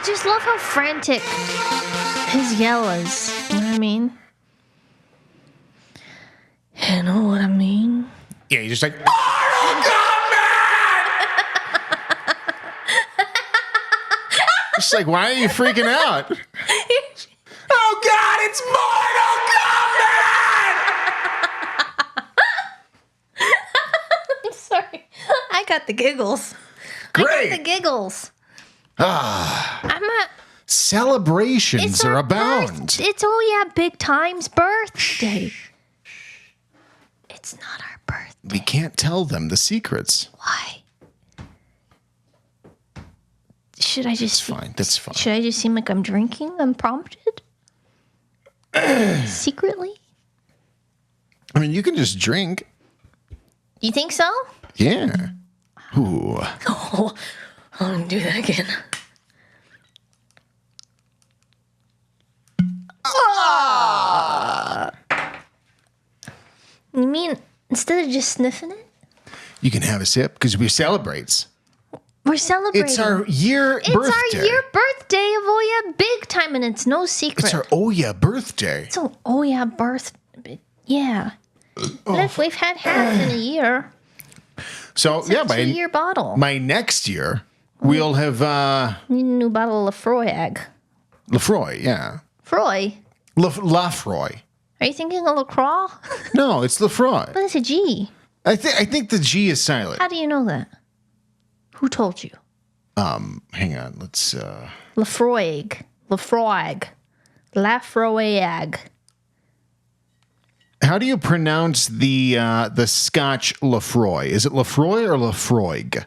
just love how frantic his yell is. You know what I mean? You know what I mean? Yeah, he's just like, Mortal Kombat! It's like, why are you freaking out? Oh, God, it's Mortal Kombat! I'm sorry. I got the giggles. Great. I got the giggles. I'm a... Celebrations are abound. It's Big Time's birthday. It's not our birthday. We can't tell them the secrets. Why? Should I just... Fine. That's fine. Should I just seem like I'm drinking unprompted? Secretly? I mean, you can just drink. You think so? Yeah. Ooh. Oh, I'm going to do that again. You mean instead of just sniffing it? You can have a sip because we celebrates. We're celebrating. It's our birthday. It's our year birthday of Big Time, and it's no secret. It's our birthday. It's our birthday. Yeah. Look, we've had half in a year. So, It's yeah, a 2-year bottle. my next year, we'll have Need a new bottle of Lafroy. Lafroy, yeah. Froy? Lafroy. Are you thinking of LaCroix? No, it's Lafroy. But it's a G. I think the G is silent. How do you know that? Who told you? Hang on, let's Lafroy. How do you pronounce the Scotch Lafroy? Is it Lafroy or Lafroig?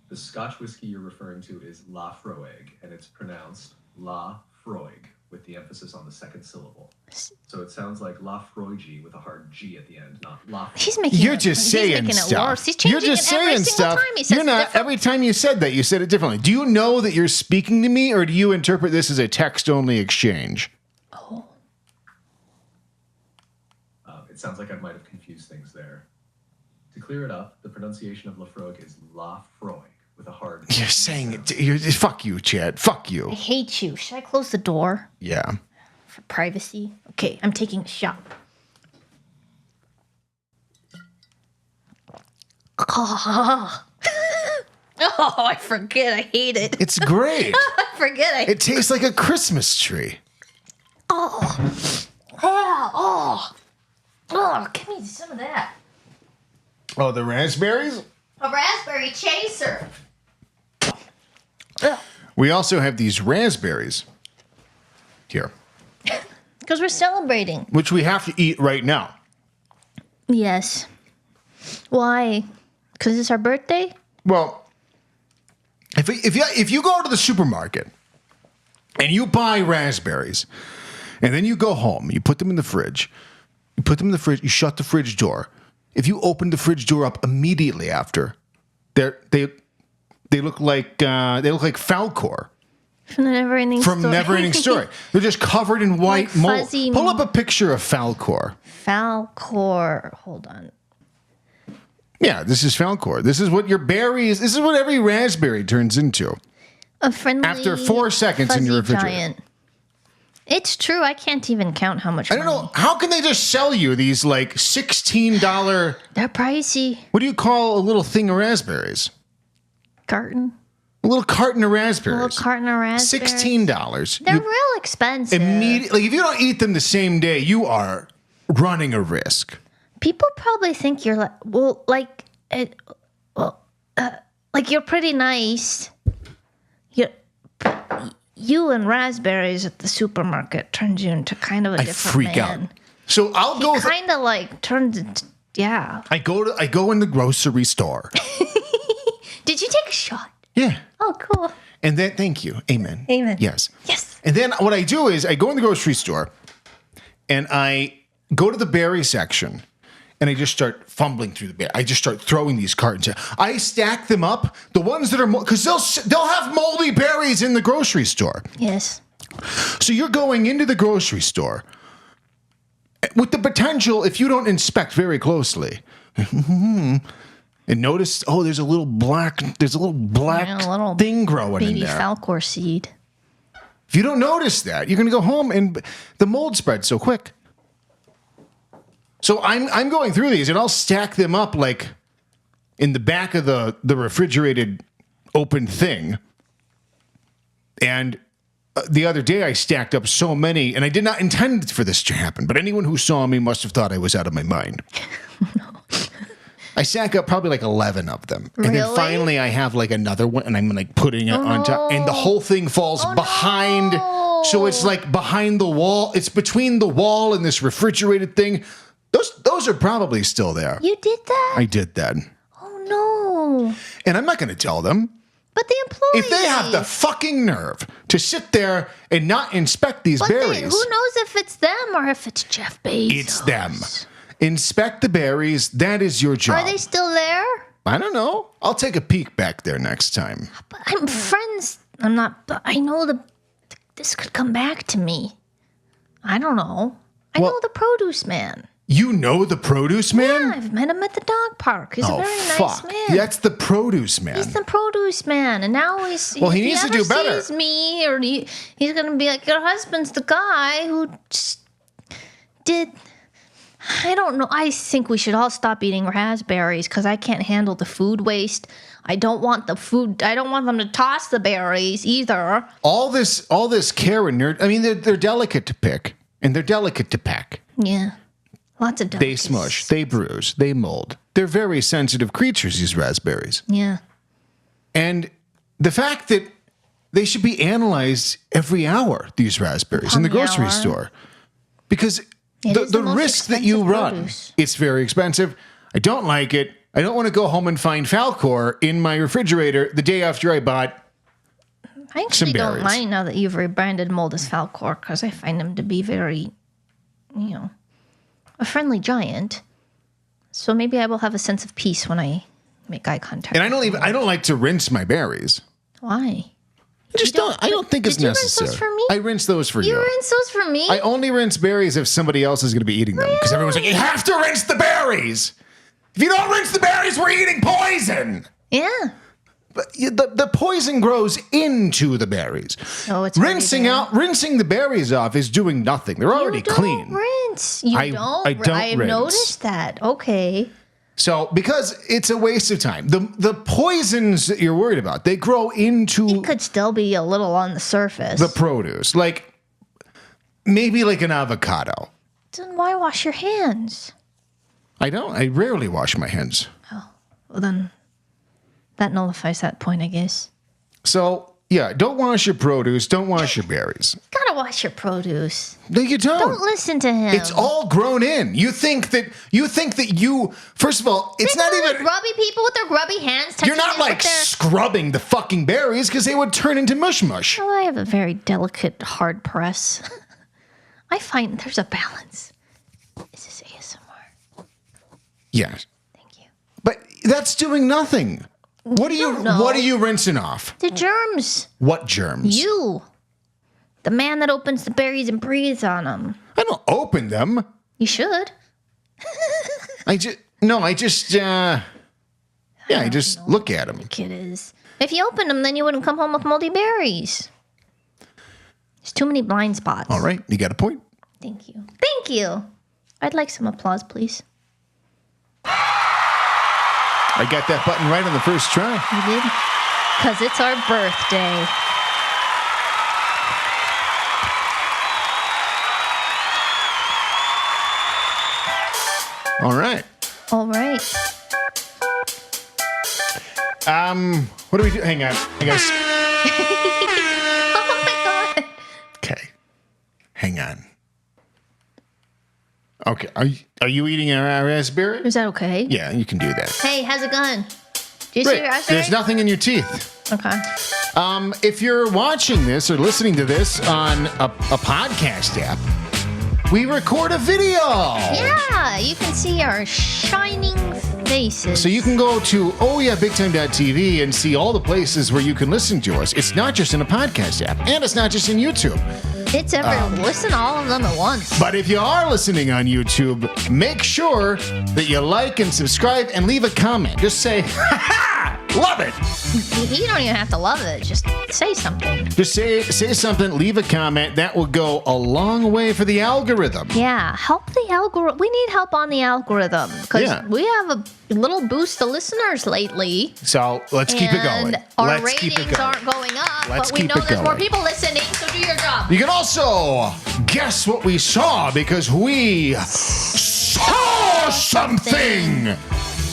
The Scotch whiskey you're referring to is Lafroig, and it's pronounced Lafroig with the emphasis on the second syllable. So it sounds like Lafroigi with a hard G at the end, not Lafroig. He's making You're just he's saying making stuff. It worse. He's changing You're just it every saying single stuff. time. He says You're not. different. Every time you said that, you said it differently. Do you know that you're speaking to me, or do you interpret this as a text-only exchange? Oh. It sounds like I might have confused things there. To clear it up, the pronunciation of Lafroig is Lafroig with a hard G. You're saying it. Fuck you, Chad. Fuck you. I hate you. Should I close the door Yeah. for privacy? Okay, I'm taking a shot. Oh, I forget. I hate it. It's great. I forget. It tastes like a Christmas tree. Oh, give me some of that. Oh, the raspberries? A raspberry chaser. We also have these raspberries here, Because we're celebrating. which we have to eat right now. Yes. Why? Because it's our birthday? Well, if you go to the supermarket and you buy raspberries, and then you go home, you put them in the fridge, you shut the fridge door. If you open the fridge door up immediately after, they look like Falcor From the Neverending Story. from Neverending Story. They're just covered in white Like mold. fuzzy Pull up a picture of Falcor. Falcor. Hold on. Yeah, this is Falcor. This is what your berries. This is what every raspberry turns into. A friendly After 4 seconds in your fuzzy refrigerator. giant. It's true. I can't even count how much I don't know. How can they just sell you these like $16? They're pricey. What do you call a little thing of raspberries? Carton. A little carton of A raspberries. little carton of raspberries. $16. They're You real expensive. immediately, if you don't eat them the same day, you are running a risk. People probably think you're like, like you're pretty nice. You and raspberries at the supermarket turns you into kind of a I different freak man. out. So I'll go. Kind of like turns into, yeah. I go in the grocery store. Did you take a shot? Yeah. Oh, cool. And then, thank you. Amen. Amen. Yes. Yes. And then what I do is I go in the grocery store and I go to the berry section and I just start fumbling through the berry. I just start throwing these cartons. I stack them up, the ones that are, because they'll have moldy berries in the grocery store. Yes. So you're going into the grocery store with the potential, if you don't inspect very closely, and and notice, oh, there's a little black little thing growing in baby there. Falcor seed. If you don't notice that, you're going to go home and the mold spreads so quick. So I'm going through these and I'll stack them up like in the back of the refrigerated open thing. And the other day I stacked up so many, and I did not intend for this to happen, but anyone who saw me must have thought I was out of my mind. I stack up probably like 11 of them. And then finally I have like another one, and I'm like putting it on top, and the whole thing falls behind. No. So it's like behind the wall. It's between the wall and this refrigerated thing. Those are probably still there. You did that? I did that. Oh, no. And I'm not going to tell them. But the employees. If they have the fucking nerve to sit there and not inspect these berries. Who knows if it's them or if it's Jeff Bezos? It's them. Inspect the berries. That is your job. Are they still there? I don't know. I'll take a peek back there next time. But I'm friends. I'm not. But I know this could come back to me. I don't know. I know the produce man. You know the produce man? Yeah, I've met him at the dog park. He's a very nice man. That's the produce man. He's the produce man, and now he's. Well, he needs to do better. If he sees me, or he's going to be like, your husband's the guy who just did. I don't know. I think we should all stop eating raspberries because I can't handle the food waste. I don't want the food. I don't want them to toss the berries either. All this care and nerd. I mean, they're delicate to pick and they're delicate to pack. Yeah, lots of. They smush. They bruise. They mold. They're very sensitive creatures. These raspberries. Yeah. And the fact that they should be analyzed every hour. These raspberries in the grocery store, because. The risk that you run, it's very expensive. I don't like it. I don't want to go home and find Falcor in my refrigerator the day after I bought I actually don't mind now that you've rebranded mold as Falcor because I find him to be very, a friendly giant. So maybe I will have a sense of peace when I make eye contact. And I don't like to rinse my berries. Why? I don't think it's necessary. Rinse those for me? I rinse those for you. You rinse those for me? I only rinse berries if somebody else is going to be eating them. Because everyone's like, you have to rinse the berries. If you don't rinse the berries, we're eating poison. Yeah. But the poison grows into the berries. Oh, it's rinsing the berries off is doing nothing. They're already clean. Rinse. I don't rinse. I've noticed that. Okay. So, because it's a waste of time. The poisons that you're worried about, they grow into... It could still be a little on the surface. The produce. Like, maybe like an avocado. Then why wash your hands? I don't. I rarely wash my hands. Oh, well then, that nullifies that point, I guess. So, yeah, don't wash your produce. Don't wash your berries. Gotta wash your produce. No, you don't. Don't listen to him. It's all grown in. You think that you. First of all, it's not even grubby people with their grubby hands. You're not like scrubbing the fucking berries because they would turn into mush mush. Well, I have a very delicate hard press. I find there's a balance. Is this ASMR? Yes. Thank you. But that's doing nothing. What are you rinsing off? The germs. What germs? You. The man that opens the berries and breathes on them. I don't open them. You should. I just look at them. The kid is. If you opened them, then you wouldn't come home with moldy berries. There's too many blind spots. All right, you got a point. Thank you. Thank you. I'd like some applause, please. I got that button right on the first try. You did? Because it's our birthday. All right. All right. What do we do? Hang on. Oh my God. Okay. Hang on. Okay. Are you eating a raspberry? Is that okay? Yeah, you can do that. Hey, how's it going? Do you see Great. your raspberry? There's nothing in your teeth. Okay. If you're watching this or listening to this on a podcast app, we record a video. Yeah, you can see our shining faces. So you can go to ohyeahbigtime.tv and see all the places where you can listen to us. It's not just in a podcast app, and it's not just in YouTube. It's every listen to all of them at once. But if you are listening on YouTube, make sure that you like and subscribe and leave a comment. Just say, ha ha, love it. You don't even have to love it. Just say something. Just say something, leave a comment. That will go a long way for the algorithm. Yeah, help the algorithm. We need help on the algorithm because we have a little boost of listeners lately. So let's keep it going. Our ratings aren't going up, but we know there's more people listening, so do your job. You can also guess what we saw because we saw something.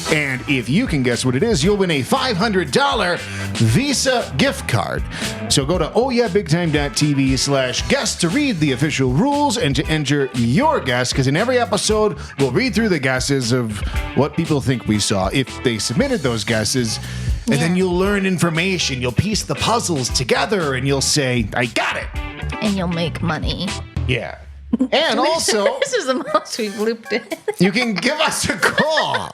And if you can guess what it is, you'll win a $500 Visa gift card. So go to ohyeahbigtime.tv/guest to read the official rules and to enter your guess, because in every episode, we'll read through the guesses of what people think we saw if they submitted those guesses. And then you'll learn information. You'll piece the puzzles together and you'll say, I got it. And you'll make money. Yeah. And also, this is the most we've looped in. You can give us a call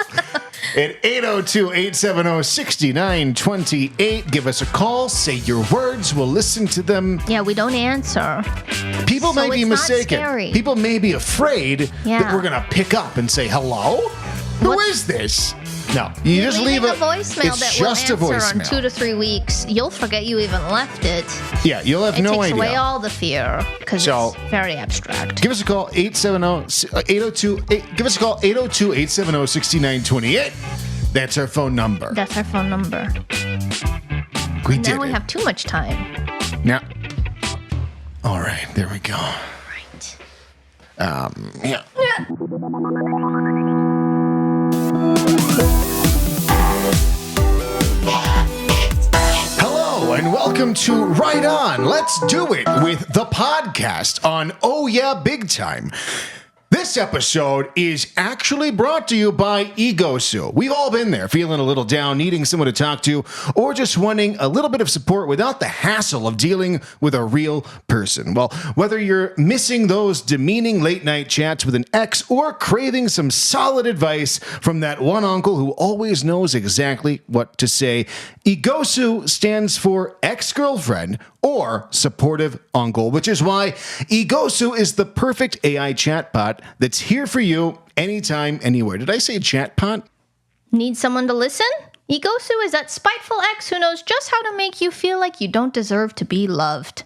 at 802-870-6928. Give us a call. Say your words. We'll listen to them. Yeah, we don't answer. People may be mistaken. Not scary. People may be afraid that we're going to pick up and say, hello? Who is this? No, you just leave a voicemail it's that just will a answer voicemail. on 2 to 3 weeks. You'll forget you even left it. Yeah, you'll have no idea. It takes away all the fear because it's very abstract. Give us a call, 870-802. Give us a call, 802-870-6928. That's our phone number. That's our phone number. We did Now we have too much time. Now, all right, there we go. Right. Yeah. Hello and welcome to Right On. Let's do it with the podcast on Oh Yeah Big Time. This episode is actually brought to you by Egosu. We've all been there, feeling a little down, needing someone to talk to, or just wanting a little bit of support without the hassle of dealing with a real person. Well, whether you're missing those demeaning late-night chats with an ex or craving some solid advice from that one uncle who always knows exactly what to say, Egosu stands for ex-girlfriend or supportive uncle, which is why Egosu is the perfect AI chatbot that's here for you anytime, anywhere. Did I say chatbot? Need someone to listen? Egosu is that spiteful ex who knows just how to make you feel like you don't deserve to be loved.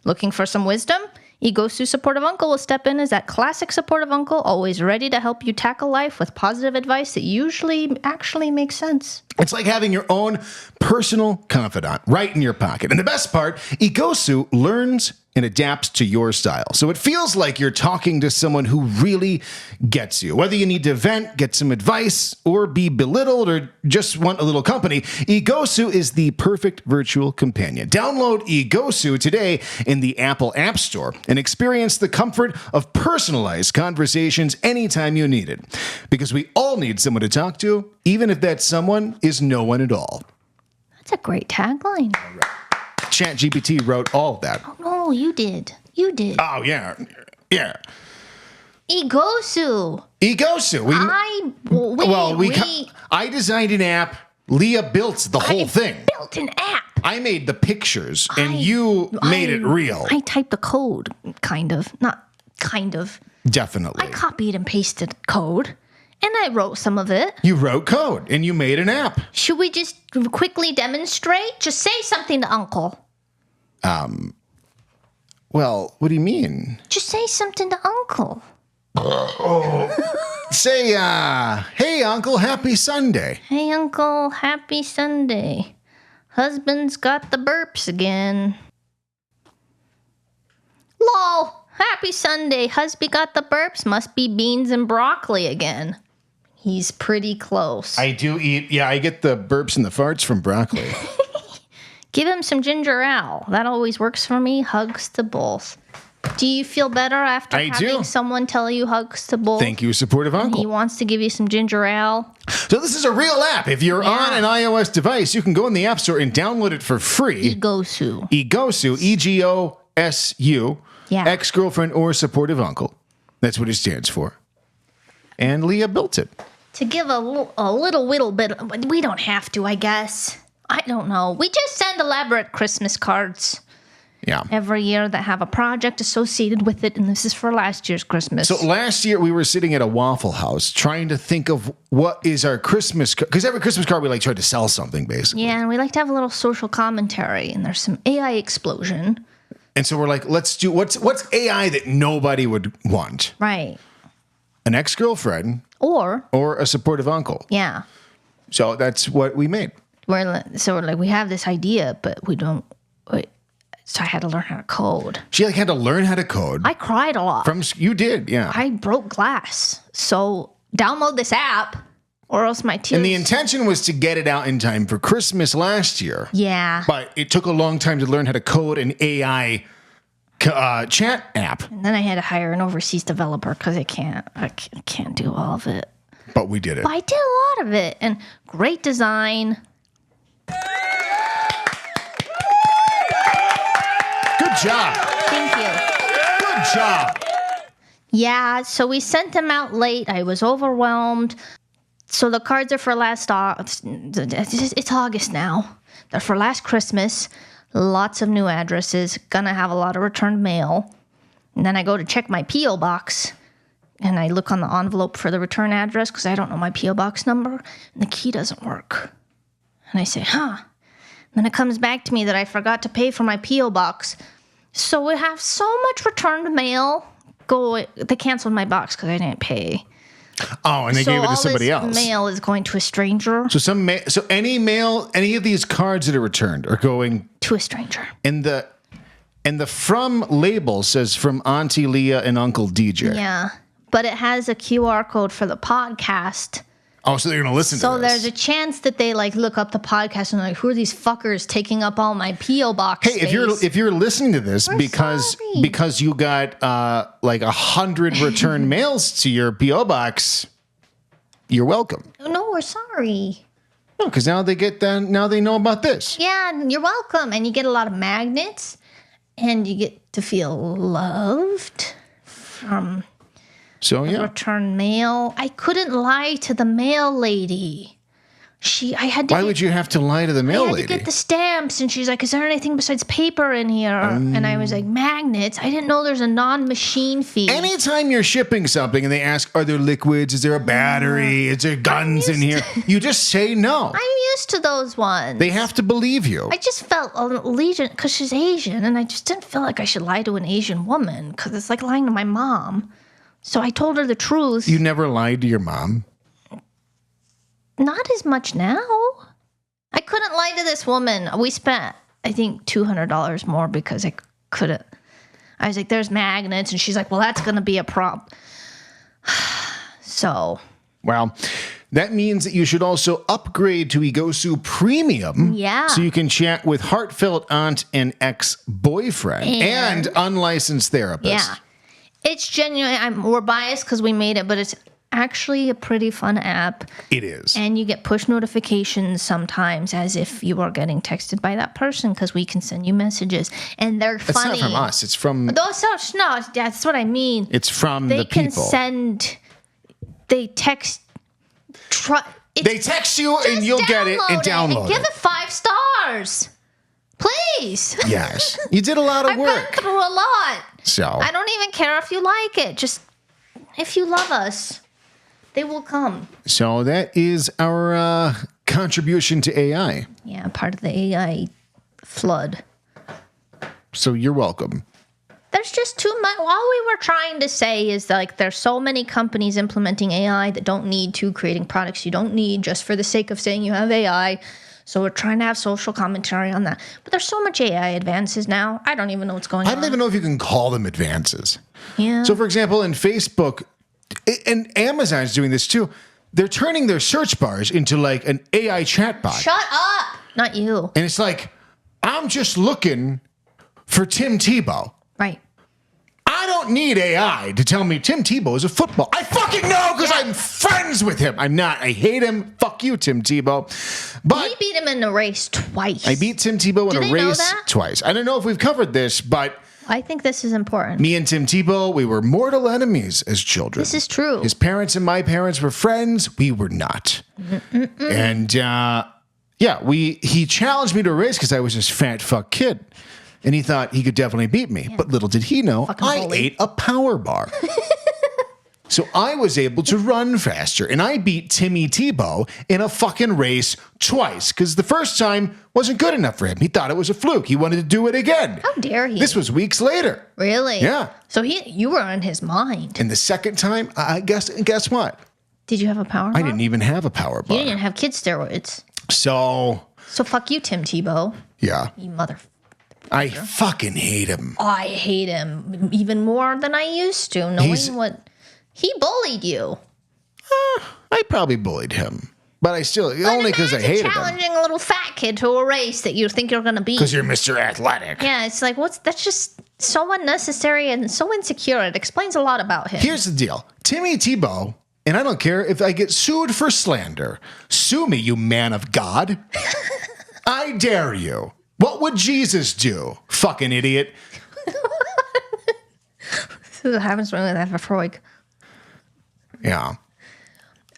Looking for some wisdom? Egosu supportive uncle will step in as that classic supportive uncle, always ready to help you tackle life with positive advice that usually actually makes sense. It's like having your own personal confidant right in your pocket. And the best part, Egosu learns and adapts to your style. So it feels like you're talking to someone who really gets you. Whether you need to vent, get some advice, or be belittled, or just want a little company, Egosu is the perfect virtual companion. Download Egosu today in the Apple App Store and experience the comfort of personalized conversations anytime you need it. Because we all need someone to talk to, even if that someone is no one at all. That's a great tagline. ChatGPT wrote all of that. Oh, no, you did. You did. Oh, yeah. Yeah. Egosu. Egosu. I designed an app. Leah built the whole thing. Built an app. I made the pictures, and you made it real. I typed the code, kind of. Not kind of. Definitely. I copied and pasted code, and I wrote some of it. You wrote code, and you made an app. Should we just quickly demonstrate? Just say something to Uncle. Well, what do you mean? Just say something to Uncle. Say, hey, Uncle, happy Sunday. Hey, Uncle, happy Sunday. Husband's got the burps again. Lol, happy Sunday. Husby got the burps. Must be beans and broccoli again. He's pretty close. I do eat, I get the burps and the farts from broccoli. Give him some ginger ale. That always works for me. Hugs to both. Do you feel better after having someone tell you hugs to both? Thank you, supportive uncle. He wants to give you some ginger ale. So this is a real app. If you're on an iOS device, you can go in the App Store and download it for free. Egosu. Egosu, E-G-O-S-U. Yeah. Ex-girlfriend or supportive uncle. That's what it stands for. And Leah built it. To give a little bit, we don't have to, I guess. I don't know. We just send elaborate Christmas cards. Yeah. every year that have a project associated with it, and this is for last year's Christmas. So last year we were sitting at a Waffle House trying to think of what is our Christmas card, because every Christmas card we like try to sell something basically. Yeah, and we like to have a little social commentary, and there's some AI explosion. And so we're like, let's do what's AI that nobody would want? Right. An ex-girlfriend Or, or a supportive uncle. yeah. So that's what we made. We're like, we have this idea, but we don't. So I had to learn how to code. She had to learn how to code. I cried a lot. You did, yeah. I broke glass. So download this app, or else my tears. And the intention was to get it out in time for Christmas last year. Yeah. But it took a long time to learn how to code an AI chat app. And then I had to hire an overseas developer because I can't do all of it. But we did it. But I did a lot of it, and great design. Good job. Thank you. Good job. Yeah, so we sent them out late. I was overwhelmed. So the cards are for it's August now. They're for last Christmas. Lots of new addresses. Gonna have a lot of returned mail. And then I go to check my P.O. box. And I look on the envelope for the return address because I don't know my P.O. box number. And the key doesn't work. And I say, huh. Then it comes back to me that I forgot to pay for my P.O. box. So we have so much returned mail. They canceled my box because I didn't pay. Oh, and they gave it to somebody else. Mail is going to a stranger. So any of these cards that are returned are going to a stranger. And the from label says from Auntie Leah and Uncle DJ. Yeah, but it has a QR code for the podcast. Oh, so they're going to listen to this. So there's a chance that they look up the podcast and like, who are these fuckers taking up all my P.O. box space? If you're listening to this because you got 100 return mails to your P.O. box, you're welcome. No, we're sorry. No, because now they know about this. Yeah, you're welcome. And you get a lot of magnets and you get to feel loved from return mail. I couldn't lie to the mail lady. Why would you have to lie to the mail lady? I had to get the stamps, and she's like, "Is there anything besides paper in here?" And I was like, "Magnets." I didn't know there's a non-machine fee. Anytime you're shipping something and they ask, "Are there liquids? Is there a battery? Is there guns in here?" You just say no. I'm used to those ones. They have to believe you. I just felt allegiant because she's Asian, and I just didn't feel like I should lie to an Asian woman because it's like lying to my mom. So I told her the truth. You never lied to your mom? Not as much now. I couldn't lie to this woman. We spent, I think, $200 more because I couldn't. I was like, there's magnets. And she's like, well, that's going to be a problem. So. Well, that means that you should also upgrade to Egosu Premium. Yeah. So you can chat with heartfelt aunt and ex-boyfriend and unlicensed therapist. Yeah. It's genuine. We're biased because we made it, but it's actually a pretty fun app. It is. And you get push notifications sometimes as if you are getting texted by that person because we can send you messages. And they're funny. It's not from us. It's from... No, that's what I mean. It's from the people. They text... They text you and you'll get it and download it. And give it 5 stars. Please. Yes. You did a lot of work. I've been through a lot. So. I don't even care if you like it. Just if you love us, they will come. So that is our contribution to AI. Yeah, part of the AI flood. So you're welcome. There's just too much. All we were trying to say is there's so many companies implementing AI that don't need to, creating products you don't need just for the sake of saying you have AI. So we're trying to have social commentary on that. But there's so much AI advances now. I don't even know what's going on. I don't even know if you can call them advances. Yeah. So, for example, in Facebook, and Amazon's doing this too, they're turning their search bars into an AI chatbot. Shut up! Not you. And it's like, I'm just looking for Tim Tebow. Right. I don't need AI to tell me Tim Tebow is a football. I fucking know because I'm friends with him. I'm not. I hate him. Fuck you, Tim Tebow. But we beat him in a race twice. I beat Tim Tebow in a race twice. I don't know if we've covered this, but I think this is important. Me and Tim Tebow, we were mortal enemies as children. This is true. His parents and my parents were friends. We were not. And he challenged me to a race because I was this fat fuck kid. and he thought he could definitely beat me. But little did he know, Fucking I bully. ate a power bar. So I was able to run faster, and I beat Timmy Tebow in a fucking race twice, because the first time wasn't good enough for him. He thought it was a fluke. He wanted to do it again. How dare he? This was weeks later. Really? Yeah. So you were on his mind. And the second time, I guess what? Did you have a power bar? I didn't even have a power bar. You didn't have kid steroids. So, So fuck you, Tim Tebow. yeah. You mother... I fucking hate him. I hate him even more than I used to, knowing what... He bullied you. I probably bullied him. But I still, only because I hated him. challenging a little fat kid to a race that you think you're going to beat. Because you're Mr. Athletic. Yeah, it's like, that's just so unnecessary and so insecure. It explains a lot about him. Here's the deal. Timmy Tebow, and I don't care if I get sued for slander. Sue me, you man of God. I dare you. What would Jesus do? Fucking idiot. This is what happens when we have a Freud. Yeah.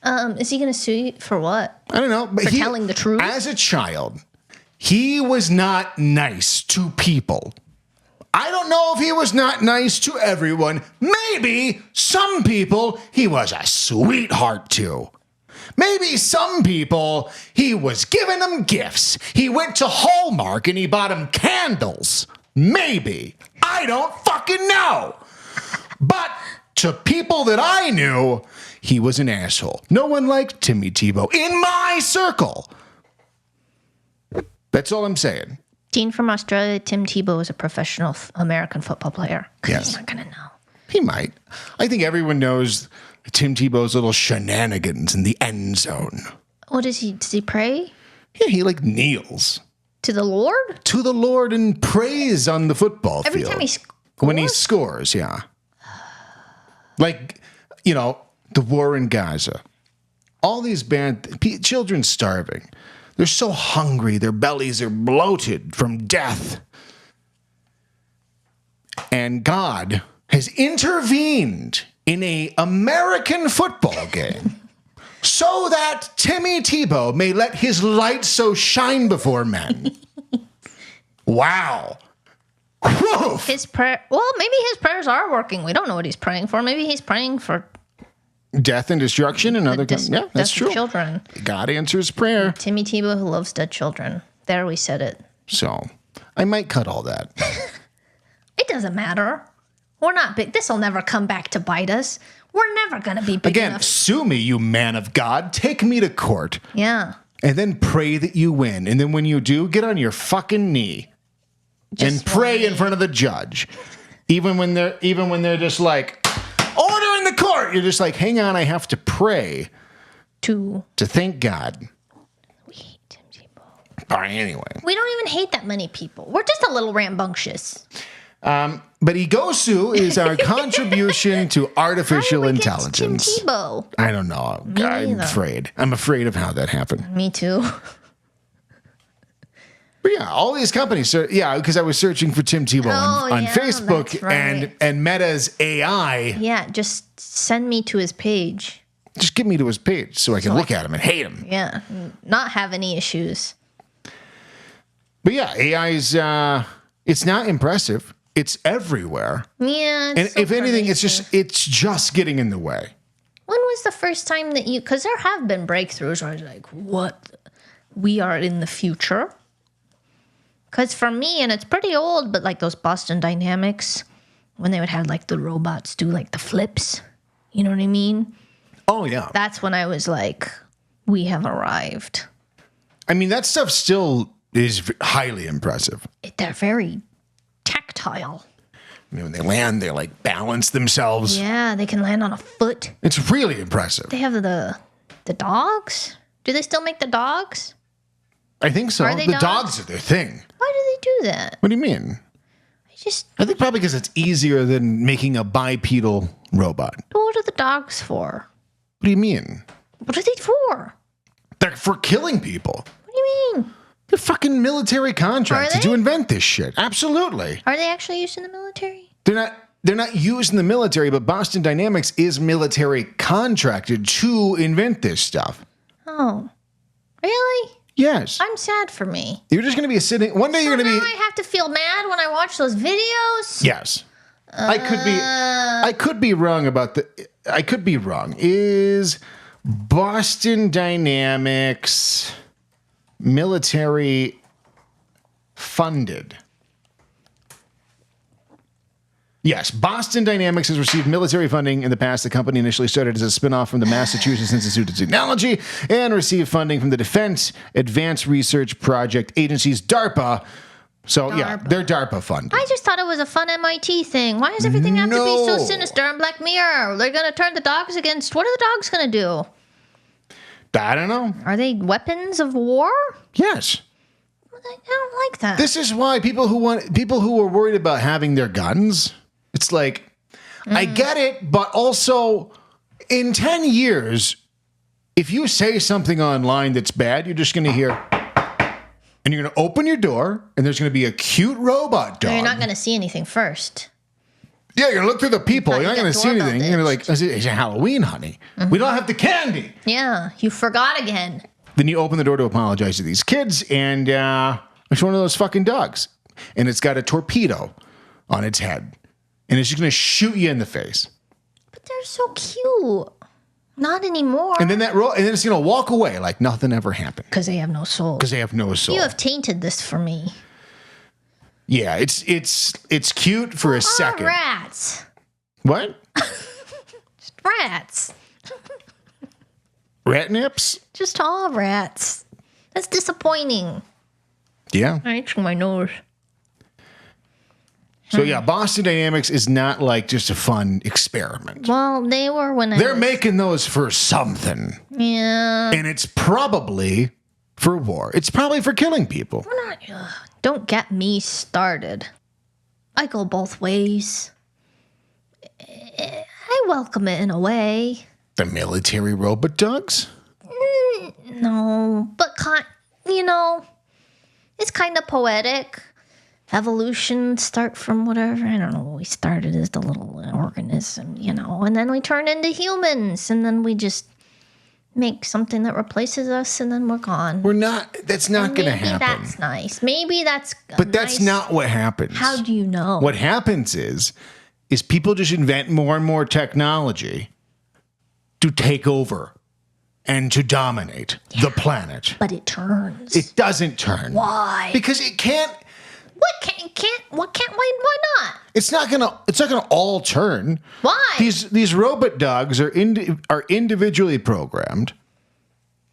Is he going to sue you for what? I don't know. But For telling the truth? As a child, he was not nice to people. I don't know if he was not nice to everyone. Maybe some people he was a sweetheart to. Maybe some people he was giving them gifts. He went to Hallmark and he bought them candles. Maybe. I don't fucking know. But to people that I knew, he was an asshole. No one liked Timmy Tebow in my circle. That's all I'm saying. Dean from Australia, Tim Tebow is a professional American football player. Yes. He's not going to know. He might. I think everyone knows Tim Tebow's little shenanigans in the end zone. What does he pray? Yeah, he like kneels To the Lord? to the Lord and prays on the football Every field. time he scores? When he scores, yeah. Like, the war in Gaza. All these children starving. They're so hungry. Their bellies are bloated from death. And God has intervened in a American football game so that Timmy Tebow may let his light so shine before men. Wow. Whew. His prayer. Well, maybe his prayers are working. We don't know what he's praying for. Maybe he's praying for Death and destruction and other yeah, that's death of true. children. God answers prayer. Timmy Tebow who loves dead children. There, we said it. So I might cut all that. It doesn't matter. We're not big. This will never come back to bite us. We're never going to be big Again, enough. sue me, you man of God. Take me to court. Yeah. And then pray that you win. And then when you do, get on your fucking knee and pray in front of the judge. Even when they're just like, order in the court. You're just like, hang on, I have to pray To thank God. we hate Tim Tebow. All right, anyway. We don't even hate that many people. We're just a little rambunctious. But Egosu is our contribution to artificial How did we get intelligence. Tim Tebow. I don't know. I'm neither. afraid. I'm afraid of how that happened. Me too. But yeah, all these companies. Because I was searching for Tim Tebow on yeah, Facebook that's right. and Meta's AI. Yeah, just send me to his page. Just get me to his page so I can look at him and hate him. Yeah, not have any issues. But yeah, AI is it's not impressive. It's everywhere. Yeah. And so if anything, it's pervasive. just getting in the way. When was the first time that you? Because there have been breakthroughs where I was like, "What? We are in the future." Because for me, and it's pretty old, but like those Boston Dynamics, when they would have like the robots do like the flips, you know what I mean? Oh yeah. That's when I was like, "We have arrived." I mean, that stuff still is highly impressive. They're very tactile. I mean, when they land, they like balance themselves. Yeah, they can land on a foot. It's really impressive. They have the dogs. Do they still make the dogs? I think so. Are they The dogs? dogs are their thing. Why do they do that? What do you mean? I think probably because it's easier than making a bipedal robot. What are the dogs for? What do you mean? What are they for? They're for killing people. What do you mean? They're fucking military contracted Are they? to invent this shit. Absolutely. Are they actually used in the military? They're not used in the military, but Boston Dynamics is military contracted to invent this stuff. Oh, really? Yes. I'm sad for me. You're just going to be sitting. One day you're going to Now be. I have to feel mad when I watch those videos. Yes. I could be wrong about I could be wrong. Is Boston Dynamics military funded? Yes, Boston Dynamics has received military funding in the past. The company initially started as a spinoff from the Massachusetts Institute of Technology and received funding from the Defense Advanced Research Project Agency's DARPA. So, yeah, they're DARPA funded. I just thought it was a fun MIT thing. Why does everything have to be so sinister and Black Mirror? They're going to turn the dogs against... What are the dogs going to do? I don't know. Are they weapons of war? Yes. I don't like that. This is why people who are worried about having their guns, it's like, I get it, but also in 10 years, if you say something online that's bad, you're just going to hear... And you're going to open your door, and there's going to be a cute robot dog. No, you're not going to see anything first. Yeah, you're going to look through the people. You're not going to see anything. You're going to like, it's Halloween, honey. We don't have the candy. Yeah, you forgot again. Then you open the door to apologize to these kids, and it's one of those fucking dogs. And it's got a torpedo on its head. And it's just going to shoot you in the face. But they're so cute. Not anymore. And then and then it's going to walk away like nothing ever happened. Because they have no soul. Because they have no soul. You have tainted this for me. Yeah, it's cute for a second. Rats. What? Just rats. Rat nips? Just all rats. That's disappointing. Yeah. I itch my nose. So yeah, Boston Dynamics is not like just a fun experiment. Well, they were when They're making those for something. Yeah. And it's probably for war. It's probably for killing people. We're not. Don't get me started. I go both ways. I welcome it in a way. The military robot dogs? No, but it's kind of poetic. Evolution start from whatever. I don't know. We started as the little organism, and then we turn into humans, and then we just make something that replaces us, and then we're gone. We're not. That's not going to happen. Maybe that's nice. Maybe that's. But that's not what happens. How do you know? What happens is people just invent more and more technology to take over and to dominate the planet. But it turns. It doesn't turn. Why? Because it can't. Why not? It's not gonna all turn. Why? These robot dogs are individually programmed.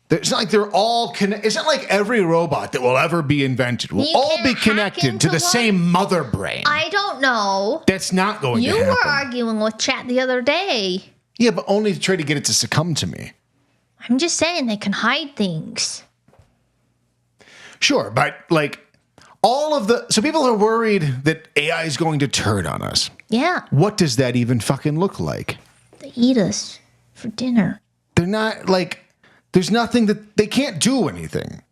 It's not like they're all it's not like every robot that will ever be invented will all be connected to the same mother brain. I don't know. That's not going to happen. You were arguing with chat the other day. Yeah, but only to try to get it to succumb to me. I'm just saying they can hide things. Sure, but like so people are worried that AI is going to turn on us. Yeah. What does that even fucking look like? They eat us for dinner. They're not like, there's nothing that they can't do anything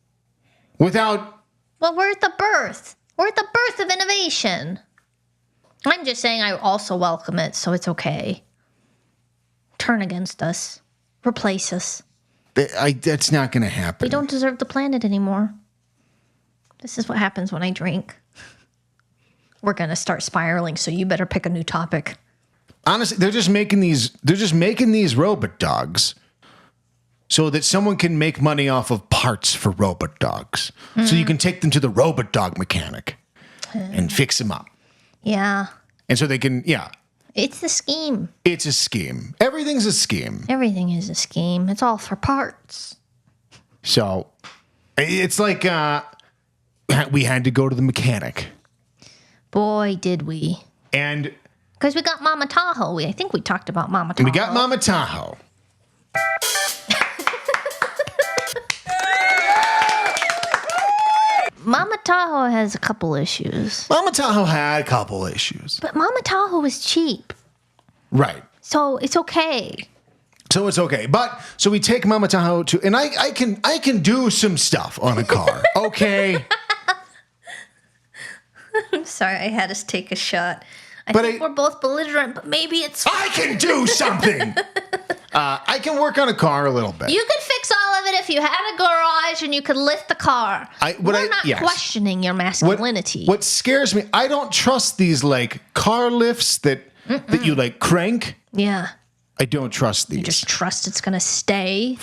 without. Well, we're at the birth. We're at the birth of innovation. I'm just saying I also welcome it, so it's okay. Turn against us. Replace us. That's not going to happen. We don't deserve the planet anymore. This is what happens when I drink. We're going to start spiraling, so you better pick a new topic. Honestly, they're just making these robot dogs so that someone can make money off of parts for robot dogs. So you can take them to the robot dog mechanic and fix them up. Yeah. And so they can, yeah. It's a scheme. It's a scheme. Everything's a scheme. Everything is a scheme. It's all for parts. So it's like we had to go to the mechanic. Boy, did we. And because we got Mama Tahoe. I think we talked about Mama Tahoe. We got Mama Tahoe. Mama Tahoe has a couple issues. Mama Tahoe had a couple issues. But Mama Tahoe is cheap. Right. So it's okay. But so we take Mama Tahoe to, and I can do some stuff on a car. Okay. I'm sorry, I had us take a shot. I think we're both belligerent, but maybe it's... I can do something. I can work on a car a little bit. You can fix all of it if you had a garage and you could lift the car. We're not questioning your masculinity. What scares me, I don't trust these like car lifts that you like crank. Yeah. I don't trust these. You just trust it's going to stay.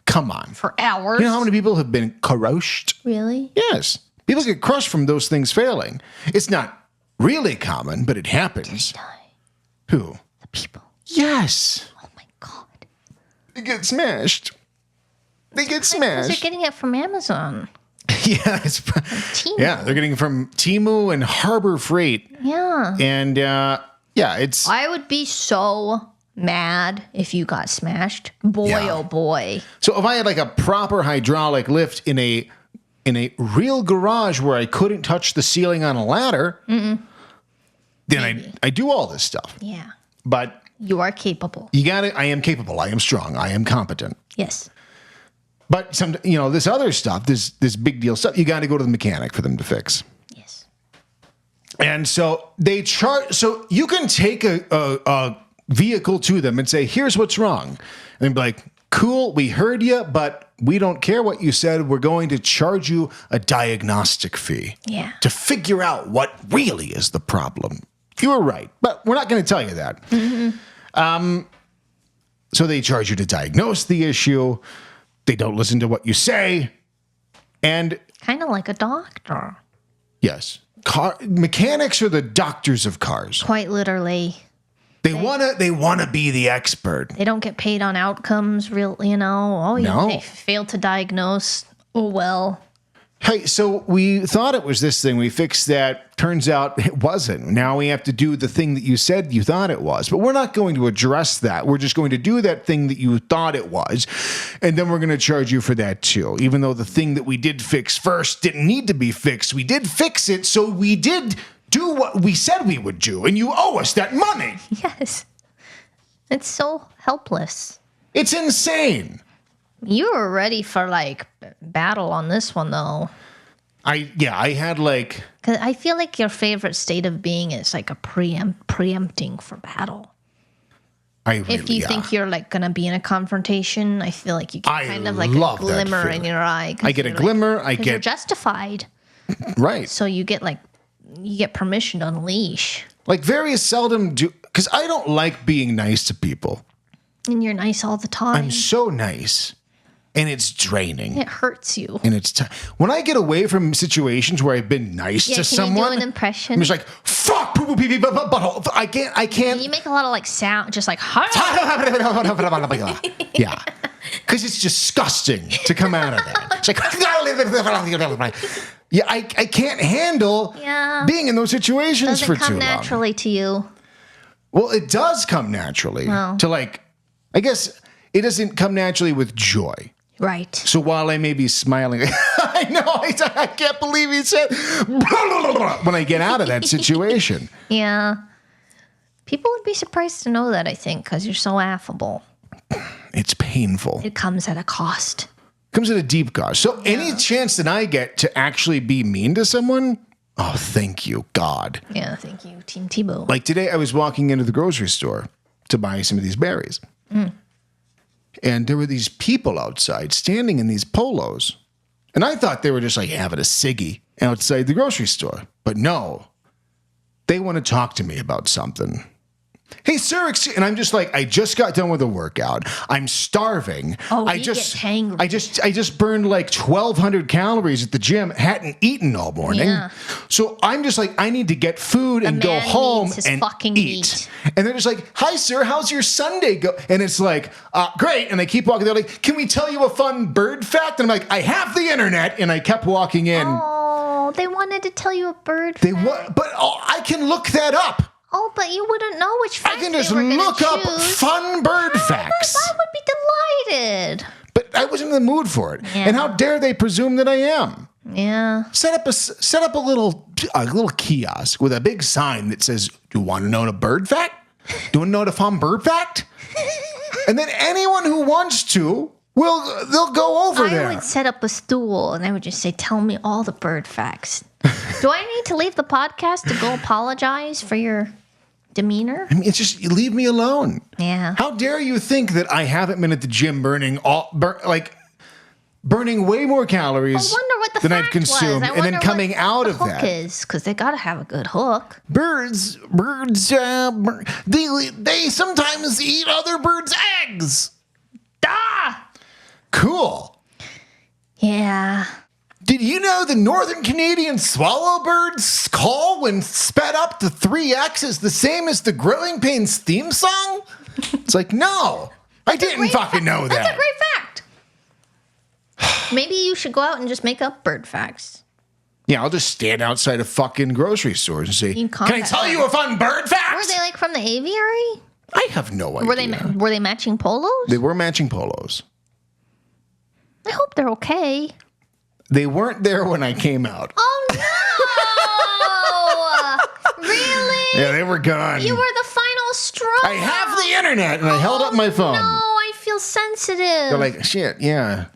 Come on. For hours. You know how many people have been crushed? Really? Yes. People get crushed from those things failing. It's not really common, but it happens. They die. Who? The people. Yes. Oh my God. They get smashed. Because they're getting it from Amazon. Yeah. Temu. They're getting it from Temu and Harbor Freight. Yeah. And it's... I would be so mad if you got smashed. Boy, oh boy. So if I had like a proper hydraulic lift in a real garage where I couldn't touch the ceiling on a ladder, then I do all this stuff. Yeah. But you are capable. I am capable. I am strong. I am competent. Yes. But this other stuff, this big deal stuff, you got to go to the mechanic for them to fix. Yes. And so they charge. So you can take a vehicle to them and say, "Here's what's wrong," and they'd be like, "Cool, we heard you, but we don't care what you said. We're going to charge you a diagnostic fee to figure out what really is the problem." You were right, but we're not going to tell you that. Mm-hmm. So they charge you to diagnose the issue. They don't listen to what you say. And kind of like a doctor. Yes. Mechanics are the doctors of cars. Quite literally. They wanna be the expert. They don't get paid on outcomes, they failed to diagnose. Oh well. Hey, so we thought it was this thing. We fixed that. Turns out it wasn't. Now we have to do the thing that you said you thought it was. But we're not going to address that. We're just going to do that thing that you thought it was. And then we're going to charge you for that too. Even though the thing that we did fix first didn't need to be fixed. We did fix it, so we did do what we said we would do. And you owe us that money. Yes. It's so helpless. It's insane. You were ready for battle on this one though. I had 'Cause I feel like your favorite state of being is like a preempting for battle. If you think you're gonna be in a confrontation, I feel like you get kind of like a glimmer in your eye. I get a glimmer. You're justified, right? So you get permission to unleash. Very seldom do, because I don't like being nice to people. And you're nice all the time. I'm so nice. And it's draining. It hurts you. And it's when I get away from situations where I've been nice to someone. Can you do an impression? I'm just like, fuck, poo poo pee pee butthole. I can't. You make a lot of sound, just like. Yeah, because it's disgusting to come out of that. It's like, yeah, I can't handle being in those situations for too long. Doesn't come naturally to you. Well, it does come naturally to I guess it doesn't come naturally with joy. Right. So while I may be smiling, I know, I can't believe he said, when I get out of that situation. Yeah. People would be surprised to know that, I think, because you're so affable. It's painful. It comes at a cost. Comes at a deep cost. So any chance that I get to actually be mean to someone, oh, thank you, God. Yeah, thank you, Tim Tebow. Today I was walking into the grocery store to buy some of these berries. And there were these people outside standing in these polos. And I thought they were just having a ciggy outside the grocery store. But no, they want to talk to me about something. Hey, sir, and I'm just I just got done with a workout. I'm starving. Oh, I just burned 1,200 calories at the gym. Hadn't eaten all morning. Yeah. So I'm just I need to get food and go home and eat. Meat. And they're just hi, sir, how's your Sunday go? And it's great. And I keep walking. They're can we tell you a fun bird fact? And I'm I have the internet. And I kept walking in. Oh, they wanted to tell you a bird fact. But I can look that up. Oh, but you wouldn't know which fact I can just look up fun bird facts. I would be delighted. But I wasn't in the mood for it. Yeah. And how dare they presume that I am? Yeah. Set up a little kiosk with a big sign that says, "Do you want to know a bird fact? Do you want to know a fun bird fact?" And then anyone who wants to they'll go over there. I would set up a stool and I would just say, "Tell me all the bird facts." Do I need to leave the podcast to go apologize for your demeanor? I mean, it's just, leave me alone. Yeah. How dare you think that I haven't been at the gym burning burning way more calories I wonder what the than I've fact consumed, was. and then coming out the of hook that. is because they got to have a good hook. Birds, they sometimes eat other birds' eggs. Ah! Cool. Yeah. Did you know the Northern Canadian swallowbird's call when sped up to 3x is the same as the Growing Pains theme song? It's like, no, I didn't fucking know that. That's a great fact. Maybe you should go out and just make up bird facts. Yeah, I'll just stand outside of fucking grocery stores and say, You can I combat tell you a fun bird fact? Were they like from the aviary? I have no idea. Were they matching polos? They were matching polos. I hope they're okay. They weren't there when I came out. Oh no! Really? Yeah, they were gone. You were the final straw. I have the internet, and I held up my phone. No, I feel sensitive. They're like, shit, yeah.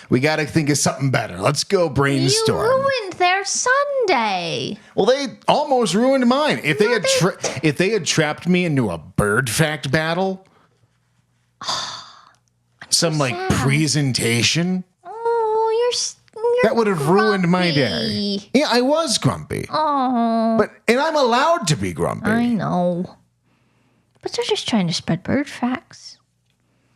We got to think of something better. Let's go brainstorm. You ruined their Sunday. Well, they almost ruined mine. If they had trapped me into a bird fact battle, some like presentation, that would have ruined my day. Yeah, I was grumpy. Oh, And I'm allowed to be grumpy. I know. But they're just trying to spread bird facts.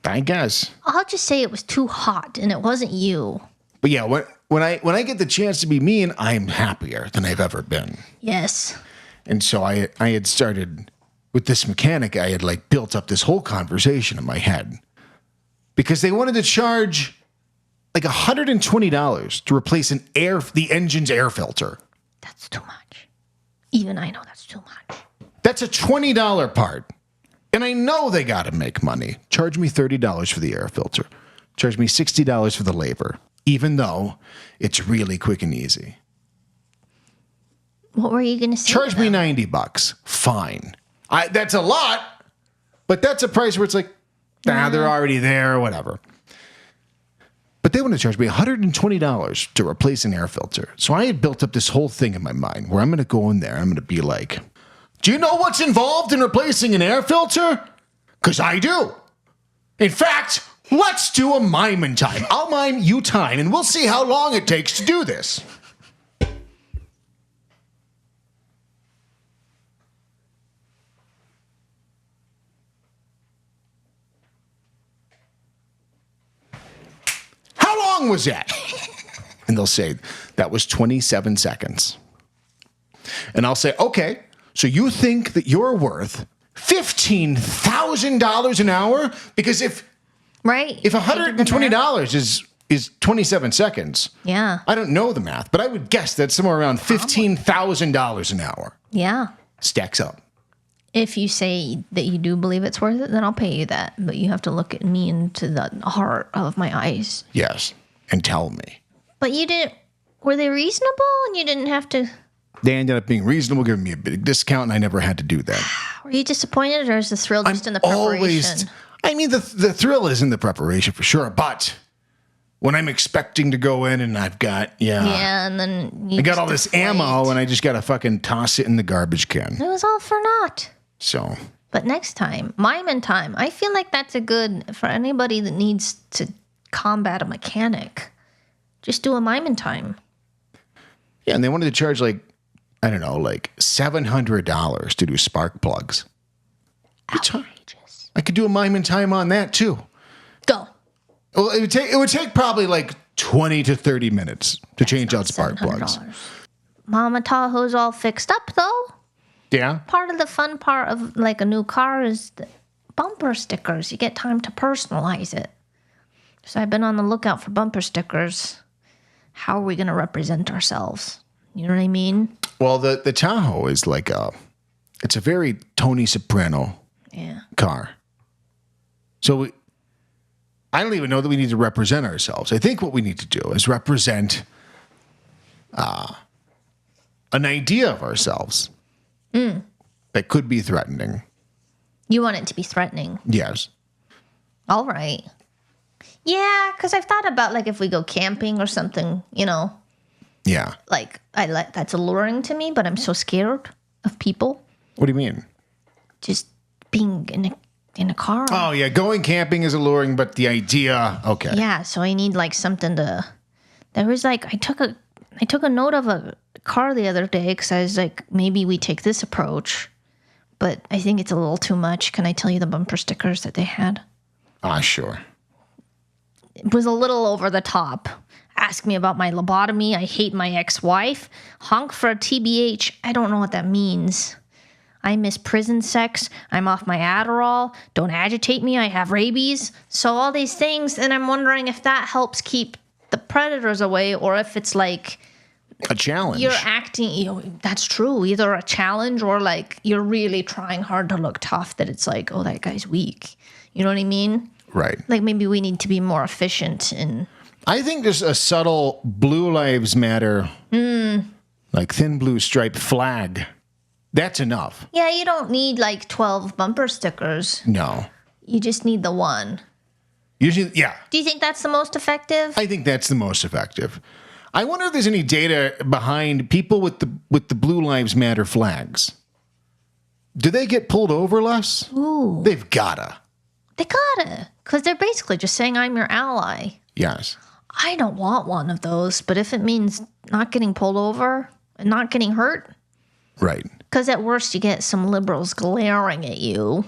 I guess. I'll just say it was too hot, and it wasn't you. But yeah, when I get the chance to be mean, I'm happier than I've ever been. Yes. And so I had started with this mechanic. I had like built up this whole conversation in my head because they wanted to charge like $120 to replace the engine's air filter. That's too much. Even I know that's too much. That's a $20 part. And I know they got to make money. Charge me $30 for the air filter. Charge me $60 for the labor, even though it's really quick and easy. What were you going to say? Charge me $90. Fine. That's a lot, but that's a price where it's like, they're already there or whatever. But they want to charge me $120 to replace an air filter. So I had built up this whole thing in my mind where I'm going to go in there. I'm going to be like, do you know what's involved in replacing an air filter? Because I do. In fact, let's do a mime in time. I'll mime, you time, and we'll see how long it takes to do this. How long was that? And they'll say, that was 27 seconds. And I'll say, okay, so you think that you're worth $15,000 an hour? Because if $120 is 27 seconds, Yeah. I don't know the math, but I would guess that's somewhere around $15,000 an hour. Yeah. Stacks up. If you say that you do believe it's worth it, then I'll pay you that. But you have to look at me into the heart of my eyes. Yes, and tell me. But you didn't. Were they reasonable and you didn't have to? They ended up being reasonable, giving me a big discount, and I never had to do that. Were you disappointed, or is the thrill just in the preparation? The thrill is in the preparation for sure, but when I'm expecting to go in and I've got, and then I got all this ammo and I just got to fucking toss it in the garbage can. It was all for naught. So. But next time, mime in time. I feel like that's a good, for anybody that needs to combat a mechanic. Just do a mime in time. Yeah, and they wanted to charge like, I don't know, like $700 to do spark plugs. Outrageous. I could do a mime in time on that too. Go. Well, it would take probably like 20 to 30 minutes to change out spark plugs. Mama Tahoe's all fixed up though. Yeah. Part of the fun part of like a new car is the bumper stickers. You get time to personalize it. So I've been on the lookout for bumper stickers. How are we going to represent ourselves? You know what I mean? Well, the Tahoe is like it's a very Tony Soprano car. So I don't even know that we need to represent ourselves. I think what we need to do is represent an idea of ourselves that could be threatening. You want it to be threatening. Yes. All right. Yeah, because I've thought about like if we go camping or something, you know. Yeah. Like that's alluring to me, but I'm so scared of people. What do you mean? Just being in a in a car. Oh, yeah. Going camping is alluring, but the idea, okay. Yeah, so I need like something to. There was like I took a note of a car the other day because I was like, maybe we take this approach, but I think it's a little too much. Can I tell you the bumper stickers that they had? Ah, sure. It was a little over the top. Ask me about my lobotomy. I hate my ex-wife. Honk for a TBH. I don't know what that means. I miss prison sex. I'm off my Adderall. Don't agitate me. I have rabies. So all these things, and I'm wondering if that helps keep the predators away, or if it's like A challenge. you're acting. That's true. Either a challenge or like you're really trying hard to look tough. That it's like, oh, that guy's weak. You know what I mean? Right. Like maybe we need to be more efficient in. I think just a subtle Blue Lives Matter, like thin blue striped flag. That's enough. Yeah, you don't need like 12 bumper stickers. No. You just need the one. Usually, yeah. Do you think that's the most effective? I think that's the most effective. I wonder if there's any data behind people with the Blue Lives Matter flags. Do they get pulled over less? Ooh. They've gotta. They gotta. Because they're basically just saying, I'm your ally. Yes. I don't want one of those, but if it means not getting pulled over and not getting hurt, Right. because at worst you get some liberals glaring at you.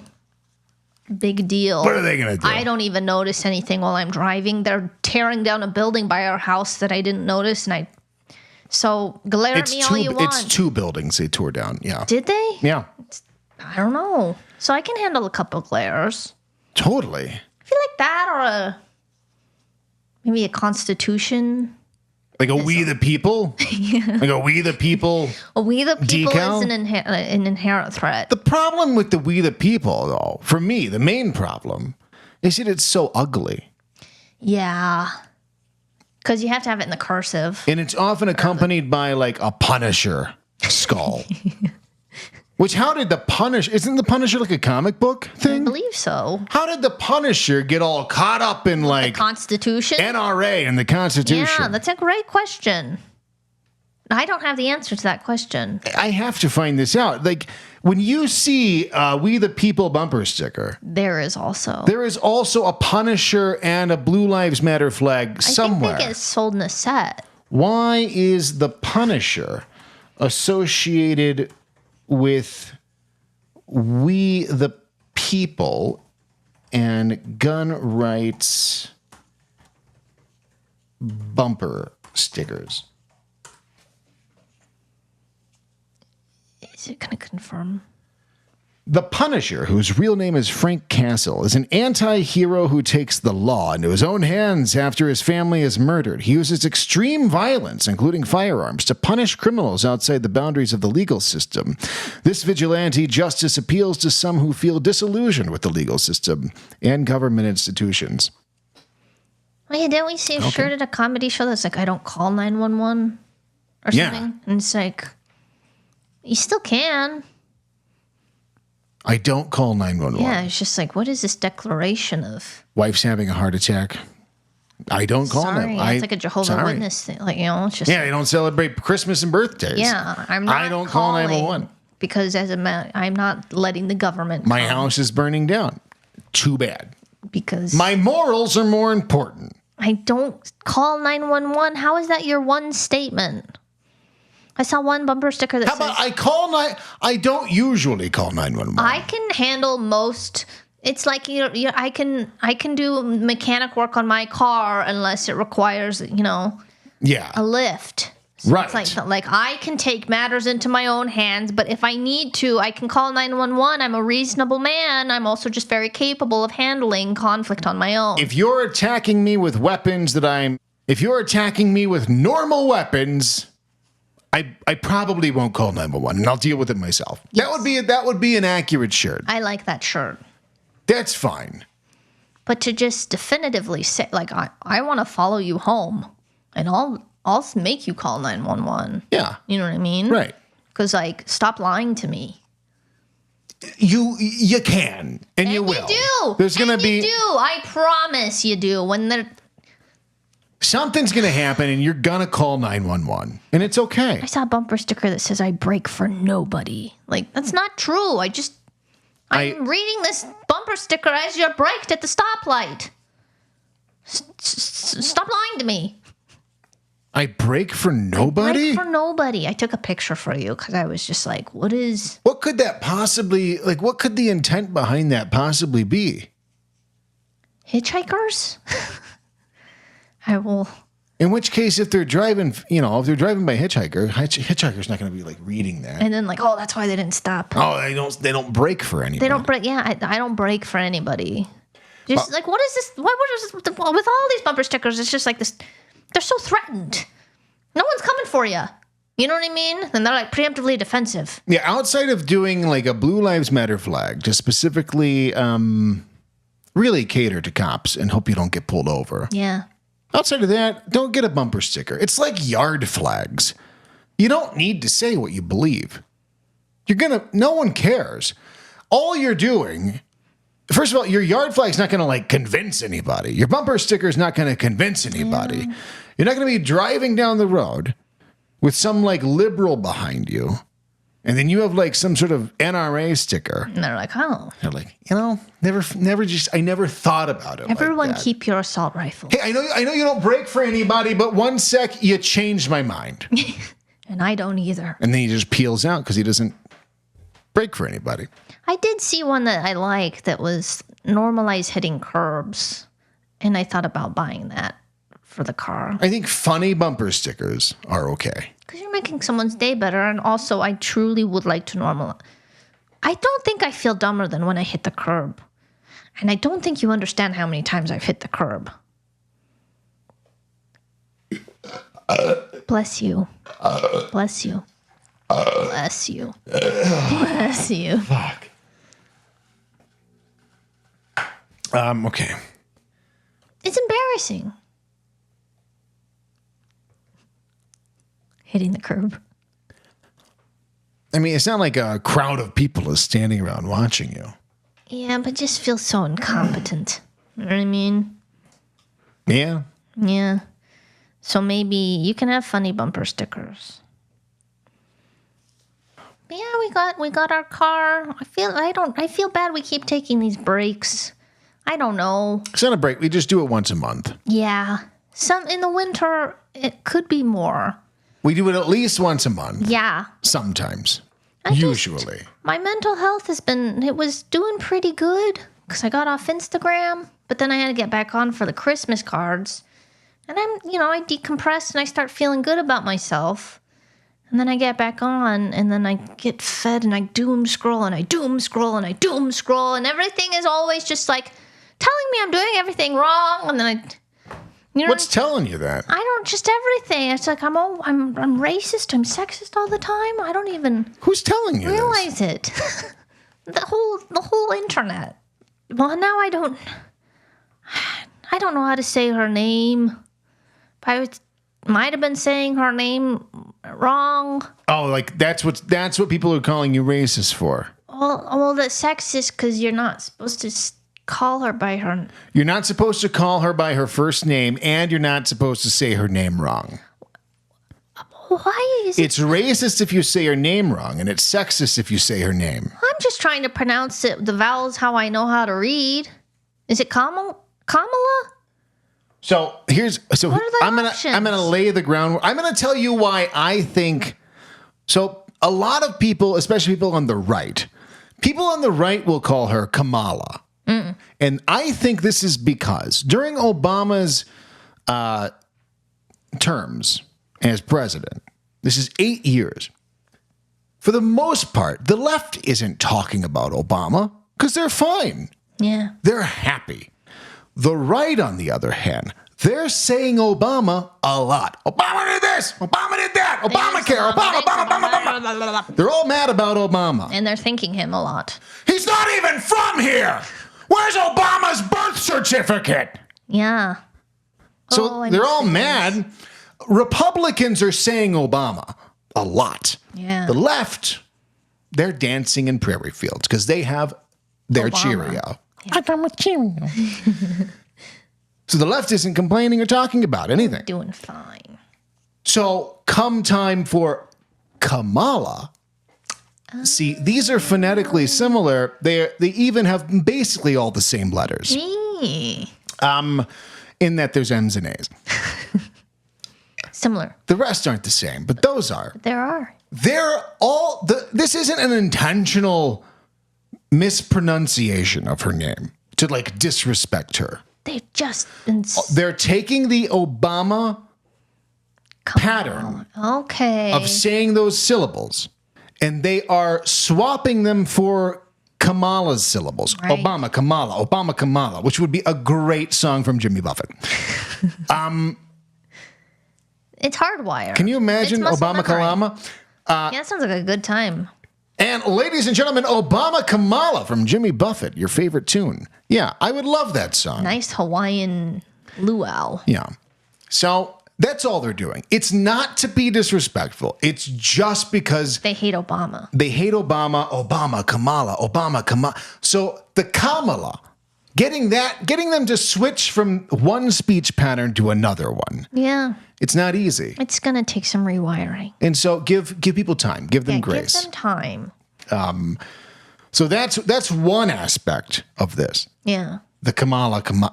Big deal. What are they going to do? I don't even notice anything while I'm driving. They're tearing down a building by our house that I didn't notice, and so glare at me all you want. It's 2 buildings they tore down. Yeah. Did they? Yeah. I don't know. So I can handle a couple glares. Totally. I feel like that, or maybe a Constitution. Like a We the People? Like a We the People We the people decal? is an inherent threat. The problem with the We the People, though, for me, the main problem is that it's so ugly. Yeah. Because you have to have it in the cursive. And it's often accompanied by like a Punisher skull. Which, how did the Punisher, isn't the Punisher like a comic book I thing? believe so. How did the Punisher get all caught up in like Constitution? NRA and the Constitution? Yeah, that's a great question. I don't have the answer to that question. I have to find this out. Like when you see We the People bumper sticker, There is also. there is also a Punisher and a Blue Lives Matter flag somewhere. I think they get sold in a set. Why is the Punisher associated with We the People and gun rights bumper stickers? Is it going to confirm? The Punisher, whose real name is Frank Castle, is an anti-hero who takes the law into his own hands after his family is murdered. He uses extreme violence, including firearms, to punish criminals outside the boundaries of the legal system. This vigilante justice appeals to some who feel disillusioned with the legal system and government institutions. Oh, yeah, didn't we see a shirt at a comedy show that's like, I don't call 911 or Yeah. something? And it's like, you still can. I don't call 911. Yeah, it's just like, what is this declaration of? Wife's having a heart attack. I don't call Sorry, them. it's like a Jehovah's sorry. Witness thing. Like, you know, it's just. Yeah, they don't celebrate Christmas and birthdays. Yeah, I'm not. I don't call calling 911. because as a man, I'm not letting the government. My come house is burning down. Too bad. because My morals are more important. I don't call 911. How is that your one statement? I saw one bumper sticker that How says, about I don't usually call 911. I can handle most. It's like I can do mechanic work on my car unless it requires Yeah. a lift. So Right. It's like I can take matters into my own hands, but if I need to, I can call 911. I'm a reasonable man. I'm also just very capable of handling conflict on my own. If you're attacking me with weapons if you're attacking me with normal weapons, I probably won't call 911 and I'll deal with it myself. Yes. That would be an accurate shirt. I like that shirt. That's fine. But to just definitively say, like, I want to follow you home, and I'll make you call 911. Yeah. You know what I mean? Right. Because, like, stop lying to me. You can and you will. You do. There's going to be You do. I promise you do. When they're. something's going to happen and you're going to call 911 and it's okay. I saw a bumper sticker that says, I break for nobody. Like, that's not true. I'm reading this bumper bumper sticker as you're braked at the stoplight. Stop lying to me. I brake for nobody? Brake for nobody. I took a picture for you because I was just like, what could that possibly, like, what could the intent behind that possibly be? Hitchhikers? I will. In which case, if they're driving, by hitchhiker's not going to be like reading that. And then like, oh, that's why they didn't stop. Oh, they don't brake for anybody. They don't brake. Yeah, I don't brake for anybody. Just like, what is this? What is this? With all these bumper stickers, it's just like this. They're so threatened. No one's coming for you. You know what I mean? And they're like preemptively defensive. Yeah, outside of doing like a Blue Lives Matter flag to specifically really cater to cops and hope you don't get pulled over. Yeah. Outside of that, don't get a bumper sticker. It's like yard flags. You don't need to say what you believe. No one cares. All you're doing, first of all, your yard flag's not going to like convince anybody. Your bumper sticker's not going to convince anybody. Yeah. You're not going to be driving down the road with some like liberal behind you. And then you have like some sort of NRA sticker. And they're like, oh. They're like, I never thought about it. Everyone like that. Keep your assault rifle. Hey, I know you don't brake for anybody, but one sec, you changed my mind. And I don't either. And then he just peels out because he doesn't brake for anybody. I did see one that I liked that was normalize hitting curbs. And I thought about buying that for the car. I think funny bumper stickers are okay. Because you're making someone's day better. And also, I truly would like to normalize. I don't think I feel dumber than when I hit the curb. And I don't think you understand how many times I've hit the curb. Bless you. Bless you. Bless you. Bless you. Fuck. Okay. It's embarrassing. Hitting the curb. I mean, it's not like a crowd of people is standing around watching you. Yeah, but just feels so incompetent. You know what I mean? Yeah. Yeah. So maybe you can have funny bumper stickers. But yeah, we got our car. I feel bad we keep taking these breaks. I don't know. It's not a break. We just do it once a month. Yeah. Some in the winter it could be more. We do it at least once a month. Yeah. Sometimes. Usually. My mental health it was doing pretty good because I got off Instagram, but then I had to get back on for the Christmas cards. And I decompress and I start feeling good about myself. And then I get back on and then I get fed and I doom scroll and I doom scroll and I doom scroll and everything is always just like telling me I'm doing everything wrong. And then what's telling you that? I don't, just everything. It's like I'm racist, I'm sexist all the time. I don't even Who's telling you realize it. The whole internet. Well, now I don't know how to say her name. I might have been saying her name wrong. Oh, like that's what people are calling you racist for. Well, that's sexist because you're not supposed to call her by her. You're not supposed to call her by her first name, and you're not supposed to say her name wrong. Why is it? It's racist if you say her name wrong, and it's sexist if you say her name. I'm just trying to pronounce it, the vowels how I know how to read. Is it Kamala? So what are the options? I'm gonna lay the groundwork. I'm gonna tell you why I think. So a lot of people, especially people on the right will call her Kamala. Mm. And I think this is because during Obama's terms as president, this is 8 years. For the most part, the left isn't talking about Obama because they're fine. Yeah. They're happy. The right, on the other hand, they're saying Obama a lot. Obama did this. Obama did that. Obamacare. Obama. They're all mad about Obama. And they're thanking him a lot. He's not even from here. Where's Obama's birth certificate? Yeah. So they're all mad. Republicans are saying Obama a lot. Yeah. The left, they're dancing in prairie fields because they have their Obama. Cheerio. I got my Cheerio. So the left isn't complaining or talking about anything. Doing fine. So come time for Kamala, See, these are phonetically similar. They even have basically all the same letters. Me. In that there's M's and A's. Similar. The rest aren't the same, but those are. There are. This isn't an intentional mispronunciation of her name to like disrespect her. They're taking the Obama pattern of saying those syllables, and they are swapping them for Kamala's syllables. Right. Obama, Kamala, which would be a great song from Jimmy Buffett. It's hardwired. Can you imagine It's muscle Obama, memory. Kalama? Yeah, that sounds like a good time. And ladies and gentlemen, Obama Kamala from Jimmy Buffett, your favorite tune. Yeah, I would love that song. Nice Hawaiian luau. Yeah. So that's all they're doing. It's not to be disrespectful. It's just because They hate Obama. they hate Obama, Kamala. So the Kamala, getting them to switch from one speech pattern to another one. Yeah. It's not easy. It's going to take some rewiring. And so give people time, give them grace. Give them time. So that's one aspect of this. Yeah. The Kamala Kamala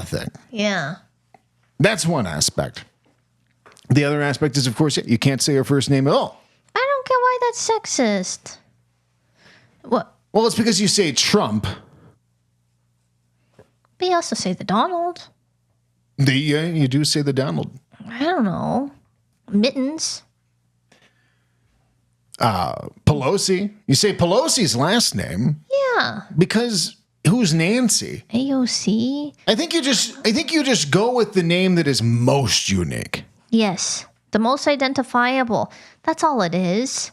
thing. Yeah. That's one aspect. The other aspect is, of course, you can't say her first name at all. I don't get why that's sexist. What? Well, it's because you say Trump. But you also say the Donald. You do say the Donald. I don't know. Mittens. Pelosi. You say Pelosi's last name Yeah. because who's Nancy? AOC. I think you just go with the name that is most unique. Yes. The most identifiable. That's all it is.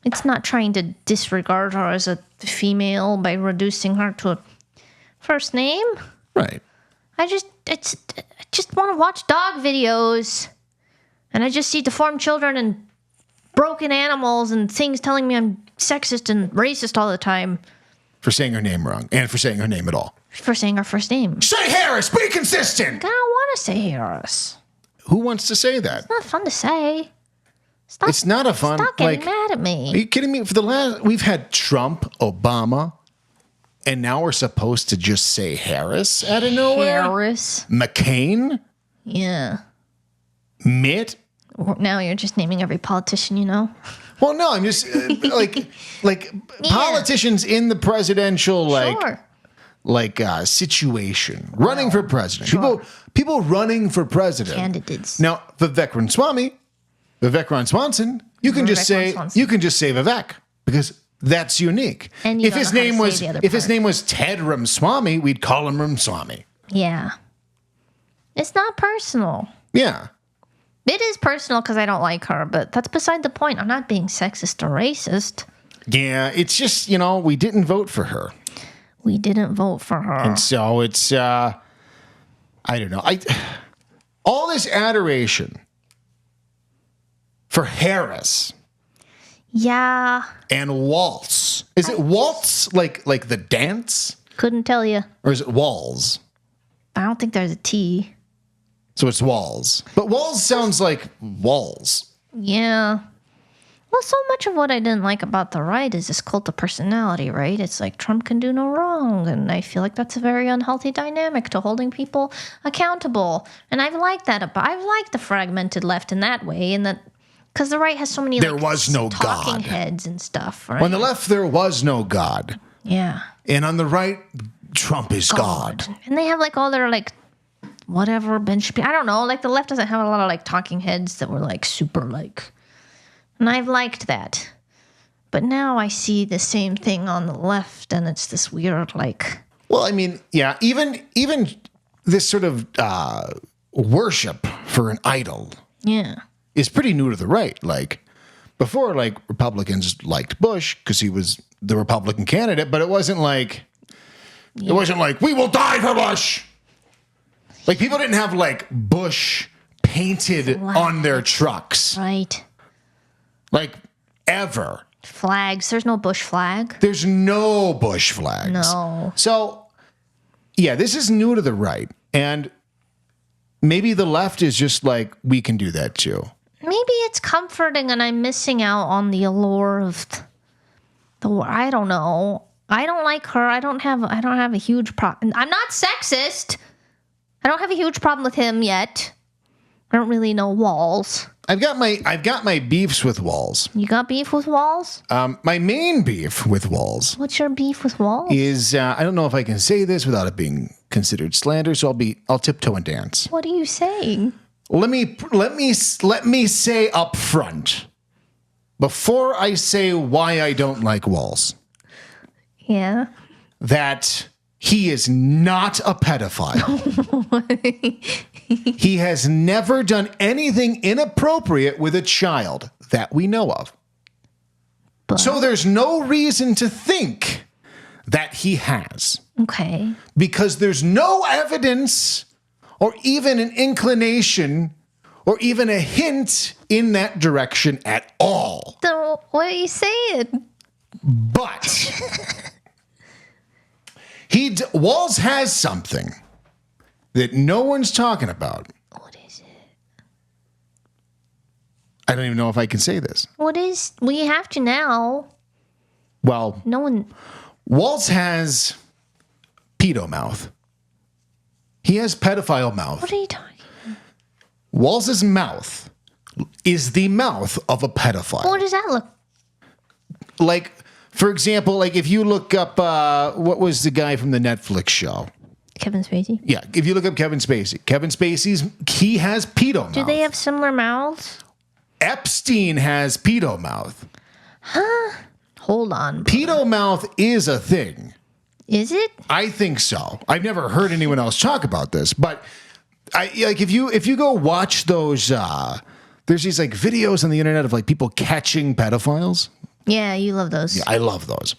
It's not trying to disregard her as a female by reducing her to a first name. Right. I just want to watch dog videos. And I just see deformed children and broken animals and things telling me I'm sexist and racist all the time. For saying her name wrong and for saying her name at all. For saying her first name. Say Harris, be consistent. I don't want to say Harris. Who wants to say that? It's not fun to say. Stop, It's not a fun, Stop getting like, mad at Are me. you kidding me? We've had Trump, Obama, and now we're supposed to just say Harris out of nowhere? Harris. McCain? Yeah. Mitt? Now you're just naming every politician you know. Well, no, I'm just like politicians in the presidential situation, running for president. Sure. People running for president. Candidates. Now, Vivek Swanson, you can just say Vivek because that's unique. And you if don't his know how to name say was the other if his part. name was Ted Ramaswamy, we'd call him Ramaswamy. Yeah. It's not personal. Yeah. It is personal because I don't like her, but that's beside the point. I'm not being sexist or racist. Yeah, it's just, we didn't vote for her. We didn't vote for her. And so it's I don't know. All this adoration for Harris Yeah. and Waltz. Is it Waltz like the dance? Couldn't tell you. Or is it Walz? I don't think there's a T. So it's Walz. But Walz sounds like Walz. Yeah. Well, so much of what I didn't like about the right is this cult of personality, right? It's like Trump can do no wrong. And I feel like that's a very unhealthy dynamic to holding people accountable. And I've liked that. I've liked the fragmented left in that way. And that because the right has so many There was no talking God. heads and stuff, right? On the left, there was no God. Yeah. And on the right, Trump is God. And they have like all their like whatever bench. I don't know. Like the left doesn't have a lot of like talking heads that were like super like. And I've liked that. But now I see the same thing on the left, and it's this weird like. Well, I mean, yeah, even this sort of worship for an idol. Yeah. Is pretty new to the right. Like before, like Republicans liked Bush because he was the Republican candidate, but it wasn't like we will die for Bush. Like people didn't have like Bush painted on their trucks. Right. Like ever. Flags. There's no Bush flag. There's no Bush flags. No. So yeah, this is new to the right. And maybe the left is just like, we can do that too. Maybe it's comforting and I'm missing out on the allure of the I don't know. I don't like her. I don't have a huge problem. I'm not sexist. I don't have a huge problem with him yet. I don't really know Walz. I've got my beefs with Walz. You got beef with Walz? My main beef with Walz What's your beef with Walz? is I don't know if I can say this without it being considered slander, so I'll tiptoe and dance. What are you saying? Let me say up front, before I say why I don't like Walz, Yeah. that he is not a pedophile. He has never done anything inappropriate with a child that we know of. But, So there's no reason to think that he has, okay. because there's no evidence or even an inclination or even a hint in that direction at all. So what are you saying? But Walz has something that no one's talking about. What is it? I don't even know if I can say this. We have to now. Well, No one. Walz has pedo mouth. He has pedophile mouth. What are you talking? Walz's mouth is the mouth of a pedophile. What does that look? Like, for example, like if you look up, what was the guy from the Netflix show? Kevin Spacey. Yeah, if you look up Kevin Spacey, he has pedo mouth. Do they have similar mouths? Epstein has pedo mouth. Hold on. Pedo mouth is a thing. Is it? I think so. I've never heard anyone else talk about this, but if you go watch those, there's these like videos on the internet of like people catching pedophiles. Yeah, you love those. Yeah, I love those.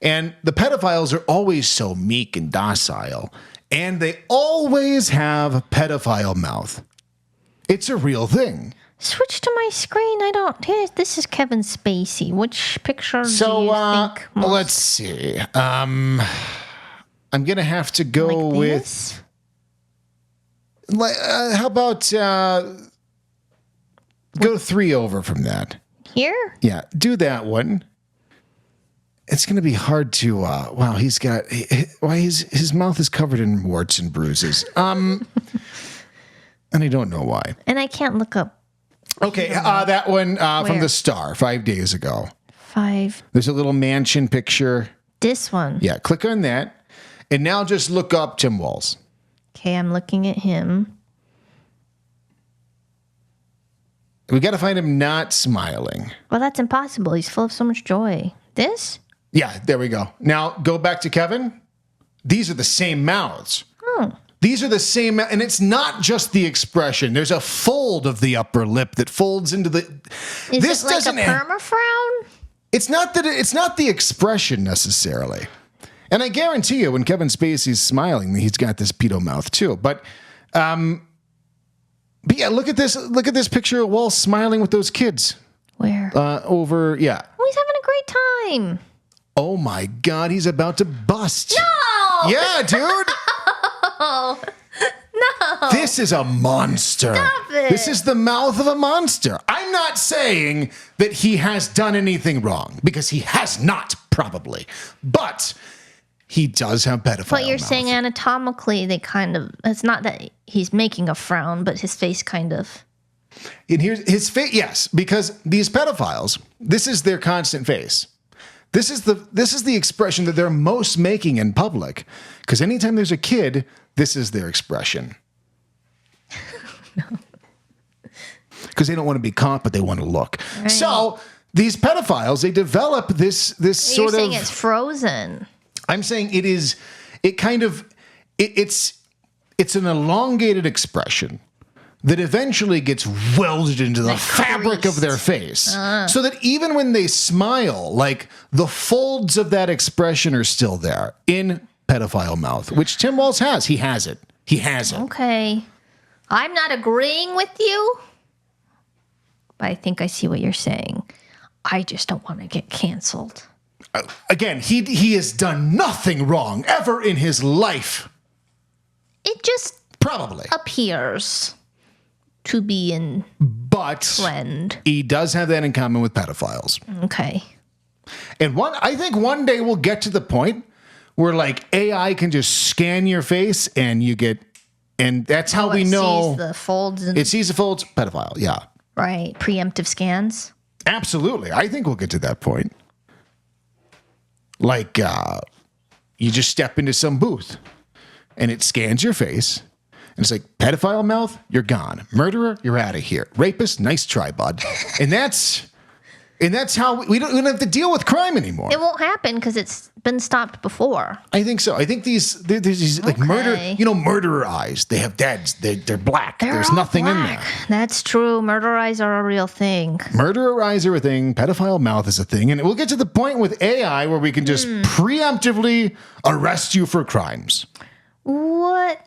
And the pedophiles are always so meek and docile, and they always have pedophile mouth. It's a real thing. Switch to my screen. I don't. This is Kevin Spacey. Which picture do you think? Most, let's see. I'm gonna have to go like with. this? How about go 3 over from that? Here? Yeah, do that one. It's going to be hard to. Wow, he's got. His mouth is covered in warts and bruises. And I don't know why. And I can't look up. Okay, that one from Where? the Star 5 days ago. 5. There's a little mansion picture. This one. Yeah, click on that, and now just look up Tim Walz. Okay, I'm looking at him. We got to find him not smiling. Well, that's impossible. He's full of so much joy. This? Yeah, there we go. Now go back to Kevin. These are the same mouths. Oh. These are the same, and it's not just the expression. There's a fold of the upper lip that folds into the. Is this it like doesn't. a perma-frown? It's not that. It's not the expression necessarily. And I guarantee you, when Kevin Spacey's smiling, he's got this pedo mouth too. But yeah, look at this. Look at this picture of Walz smiling with those kids. Where? Over. Yeah. Oh, he's having a great time. Oh my God, he's about to bust. No! Yeah, dude. No. This is a monster. Stop it. This is the mouth of a monster. I'm not saying that he has done anything wrong, because he has not, probably. But he does have pedophile But you're mouth. saying anatomically, they kind of. It's not that he's making a frown, but his face kind of. And here's his face. Yes, because these pedophiles, this is their constant face. This is the expression that they're most making in public. Because anytime there's a kid, this is their expression. Because they don't want to be caught, but they want to look. Right. So these pedophiles, they develop this You're sort saying of. it's frozen. I'm saying it is. It kind of. It's an elongated expression that eventually gets welded into the Like fabric creased. of their face. So that even when they smile, like the folds of that expression are still there in pedophile mouth, which Tim Walz has. He has it. He has it. Okay. I'm not agreeing with you, but I think I see what you're saying. I just don't want to get canceled. Again, he has done nothing wrong ever in his life. It just Probably. appears. to be in But trend. he does have that in common with pedophiles. Okay. And I think one day we'll get to the point where like AI can just scan your face and you get, and that's how we know Sees the folds and it sees the folds. Pedophile, yeah, right. Preemptive scans. absolutely. I think we'll get to that point. Like you just step into some booth and it scans your face. And it's like, pedophile mouth, you're gone. Murderer, you're out of here. Rapist, nice try, bud. And that's how we don't have to deal with crime anymore. It won't happen because it's been stopped before. I think so. I think there's these like murder, murderer eyes. They have deads. They're black. There's all nothing in black. there. That's true. Murder eyes are a real thing. Murderer eyes are a thing. Pedophile mouth is a thing. And we'll get to the point with AI where we can just preemptively arrest you for crimes. What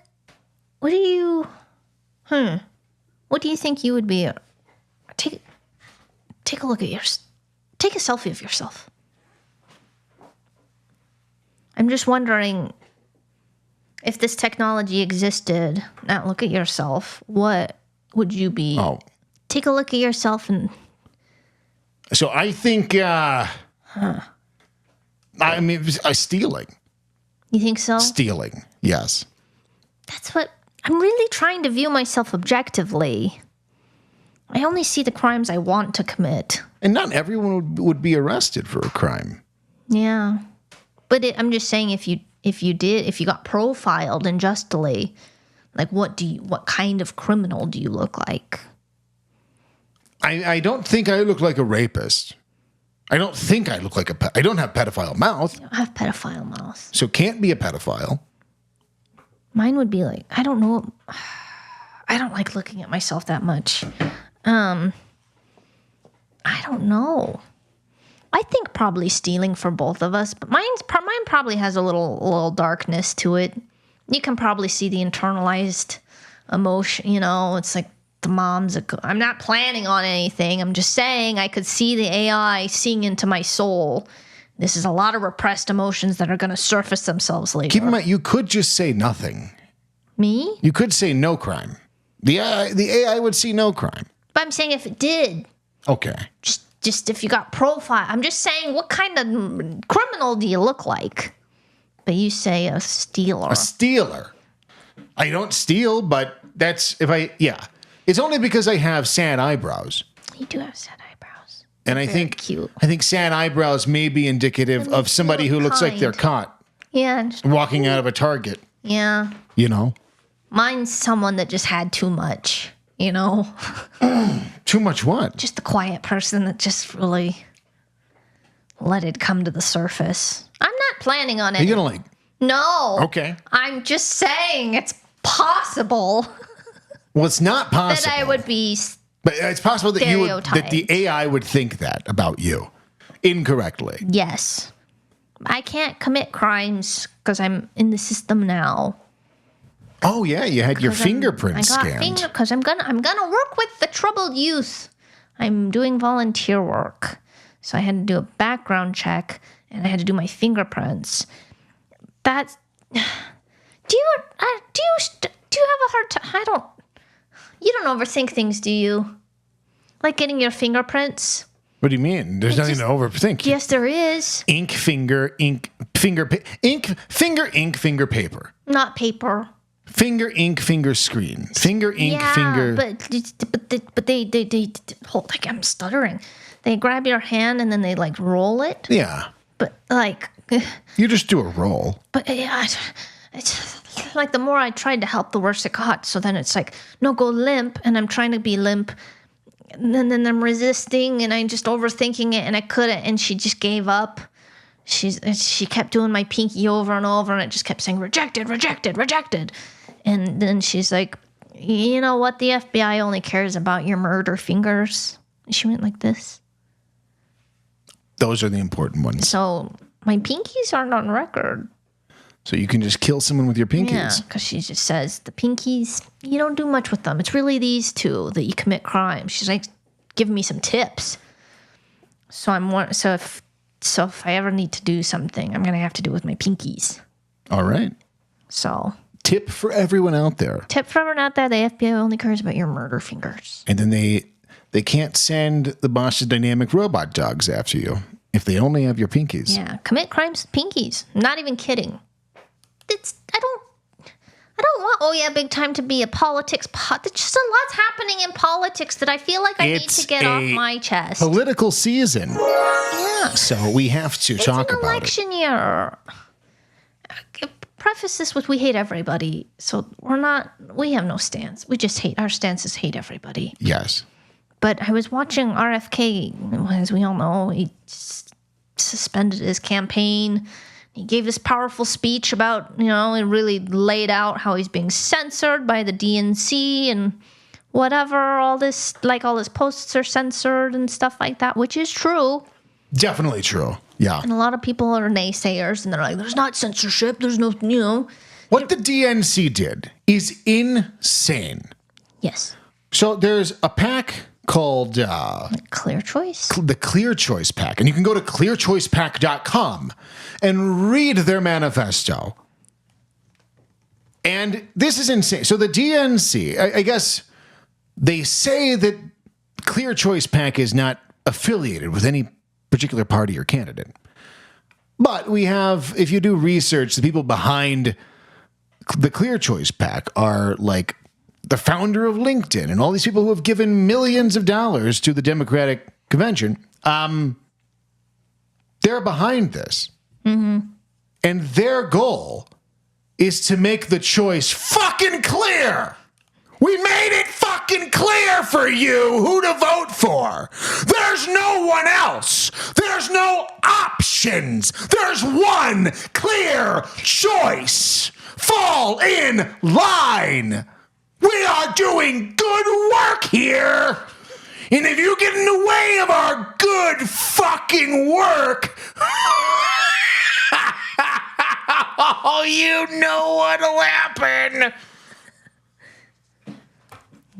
do you think you would be? Take a look at take a selfie of yourself. I'm just wondering if this technology existed. Now look at yourself. What would you be? Oh. Take a look at yourself and. So I think, I mean, stealing. You think so? Stealing, yes. That's what I'm really trying to view myself objectively. I only see the crimes I want to commit. And not everyone would be arrested for a crime. Yeah. But I'm just saying if you got profiled unjustly, like what kind of criminal do you look like? I don't think I look like a rapist. I don't think I look like I don't have pedophile mouth. I have pedophile mouth. So can't be a pedophile. Mine would be like, I don't know. I don't like looking at myself that much. I don't know. I think probably stealing for both of us, but mine probably has a little darkness to it. You can probably see the internalized emotion. You know, it's like the mom's. I'm not planning on anything. I'm just saying I could see the AI seeing into my soul. This is a lot of repressed emotions that are going to surface themselves later. Keep in mind, you could just say nothing. Me? You could say no crime. The AI would see no crime. But I'm saying if it did. Okay. Just if you got profile. I'm just saying, what kind of criminal do you look like? But you say a stealer. A stealer. I don't steal, but that's It's only because I have sad eyebrows. You do have sad eyebrows. And I think cute. I think sad eyebrows may be indicative of somebody who looks like they're caught Yeah. walking out of a Target. Yeah. You know? Mine's someone that just had too much, you know? Too much what? Just the quiet person that just really let it come to the surface. I'm not planning on it. You're going to No. Okay. I'm just saying it's possible Well, it's not possible. that I would be. But it's possible that that the stereotyped. AI would think that about you incorrectly. Yes. I can't commit crimes because I'm in the system now. Oh yeah, you had your fingerprints scanned. Because I'm gonna work with the troubled youth. I'm doing volunteer work, so I had to do a background check and I had to do my fingerprints. That's. Do you have a hard time? You don't overthink things, do you? Like getting your fingerprints. What do you mean? There's nothing to overthink. Yes, there is. Ink, finger, paper. Not paper. Finger, ink, finger, screen. Finger, ink, finger. But they hold, like, I'm stuttering. They grab your hand and then they like roll it. Yeah. But like, You just do a roll. but yeah, it's like the more I tried to help, the worse it got. So then it's like, no, go limp, and I'm trying to be limp, and then I'm resisting, and I'm just overthinking it, and I couldn't, and she just gave up. She kept doing my pinky over and over, and it just kept saying rejected, rejected, rejected. And then she's like, you know what? The FBI only cares about your murder fingers. And she went like this. Those are the important ones. So my pinkies aren't on record. So you can just kill someone with your pinkies. Yeah, because she just says the pinkies, you don't do much with them. It's really these two that you commit crimes. She's like, give me some tips. So if I ever need to do something, I'm gonna have to do it with my pinkies. All right. So Tip for everyone out there. Tip for everyone out there, the FBI only cares about your murder fingers. And then they can't send the Bosch's dynamic robot dogs after you if they only have your pinkies. Yeah, commit crimes with pinkies. Not even kidding. I don't want Oh Yeah Big Time to be a politics There's just a lot's happening in politics that I feel like I need to get off my chest. Political season. Yeah. So we have to talk about it. It's an election year. Preface this with we hate everybody. So we have no stance. Our stance is hate everybody. Yes. But I was watching RFK, as we all know, he suspended his campaign. He gave this powerful speech about, it really laid out how he's being censored by the DNC and whatever, all his posts are censored and stuff like that, which is true. Definitely true. Yeah. And a lot of people are naysayers and they're like, there's not censorship. There's no, What the DNC did is insane. Yes. So there's a pack called Clear Choice. The Clear Choice Pack. And you can go to clearchoicepack.com and read their manifesto. And this is insane. So the DNC, I guess they say that Clear Choice Pack is not affiliated with any particular party or candidate. But we have, if you do research, the people behind the Clear Choice Pack are like the founder of LinkedIn and all these people who have given millions of dollars to the Democratic convention. They're behind this. Mm-hmm. And their goal is to make the choice fucking clear. We made it fucking clear for you who to vote for. There's no one else. There's no options. There's one clear choice. Fall in line. We are doing good work here. And if you get in the way of our good fucking work, oh, you know what'll happen.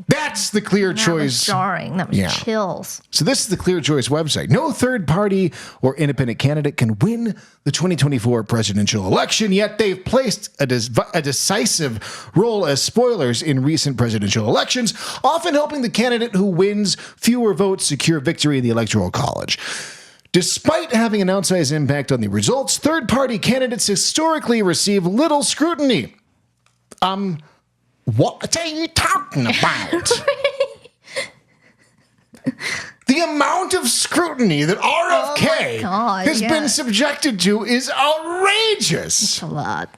That's the Clear Choice. That was jarring. That was chills. So this is the Clear Choice website. No third party or independent candidate can win the 2024 presidential election, yet they've placed a decisive role as spoilers in recent presidential elections, often helping the candidate who wins fewer votes secure victory in the Electoral College. Despite having an outsized impact on the results, third-party candidates historically receive little scrutiny. What are you talking about? The amount of scrutiny that RFK has been subjected to is outrageous. It's a lot.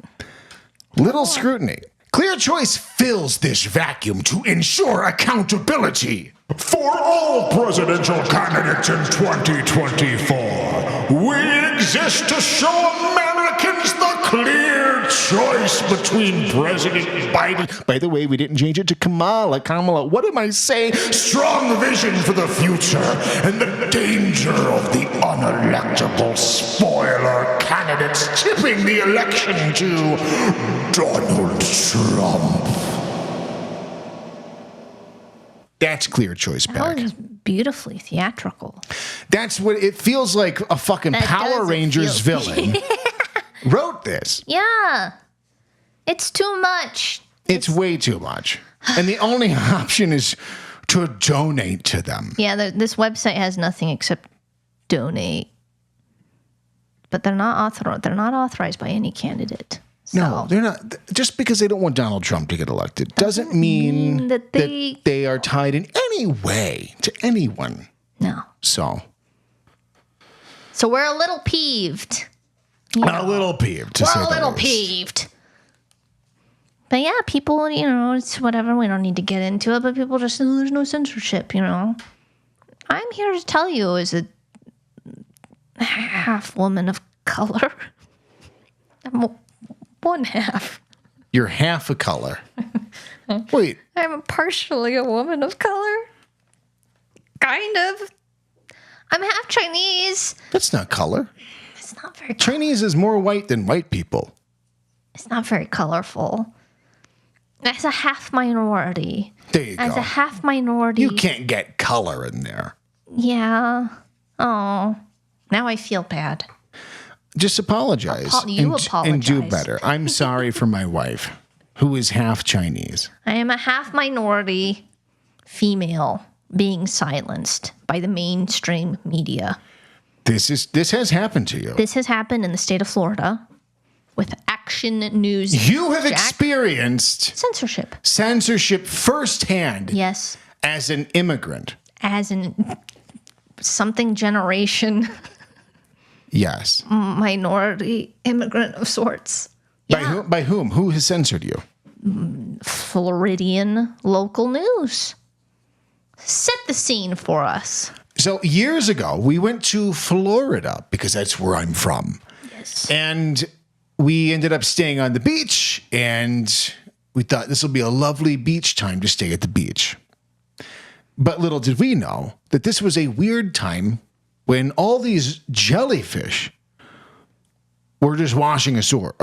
Little scrutiny. Clear Choice fills this vacuum to ensure accountability. For all presidential candidates in 2024, we exist to show Americans the clear choice between President Biden. By the way, we didn't change it to Kamala. What am I saying? Strong vision for the future and the danger of the unelectable spoiler candidates tipping the election to Donald Trump. That's Clear Choice Pack. That was beautifully theatrical. That's what it feels like. A fucking Power Rangers villain wrote this. Yeah. It's too much. It's way too much. And the only option is to donate to them. Yeah, this website has nothing except donate. But they're not authorized by any candidate. So. No, they're not. Just because they don't want Donald Trump to get elected doesn't mean that they are tied in any way to anyone. No. So we're a little peeved. A little peeved. We're a little peeved. But yeah, people, it's whatever. We don't need to get into it. But people just say, there's no censorship, I'm here to tell you, as a half woman of color. I'm one half. You're half a color. Wait. I'm partially a woman of color. Kind of. I'm half Chinese. That's not color. It's not very Chinese is more white than white people. It's not very colorful. As a half minority. There you go. As a half minority. You can't get color in there. Yeah. Oh. Now I feel bad. Just apologize. You apologize. And do better. I'm sorry for my wife, who is half Chinese. I am a half minority female being silenced by the mainstream media. This has happened to you. This has happened in the state of Florida with Action News. You have experienced censorship firsthand. Yes. As an immigrant. As in something generation. Yes. Minority immigrant of sorts. By whom? Who has censored you? Floridian local news. Set the scene for us. So years ago, we went to Florida because that's where I'm from. Yes. And we ended up staying on the beach, and we thought this will be a lovely beach time to stay at the beach. But little did we know that this was a weird time when all these jellyfish were just washing ashore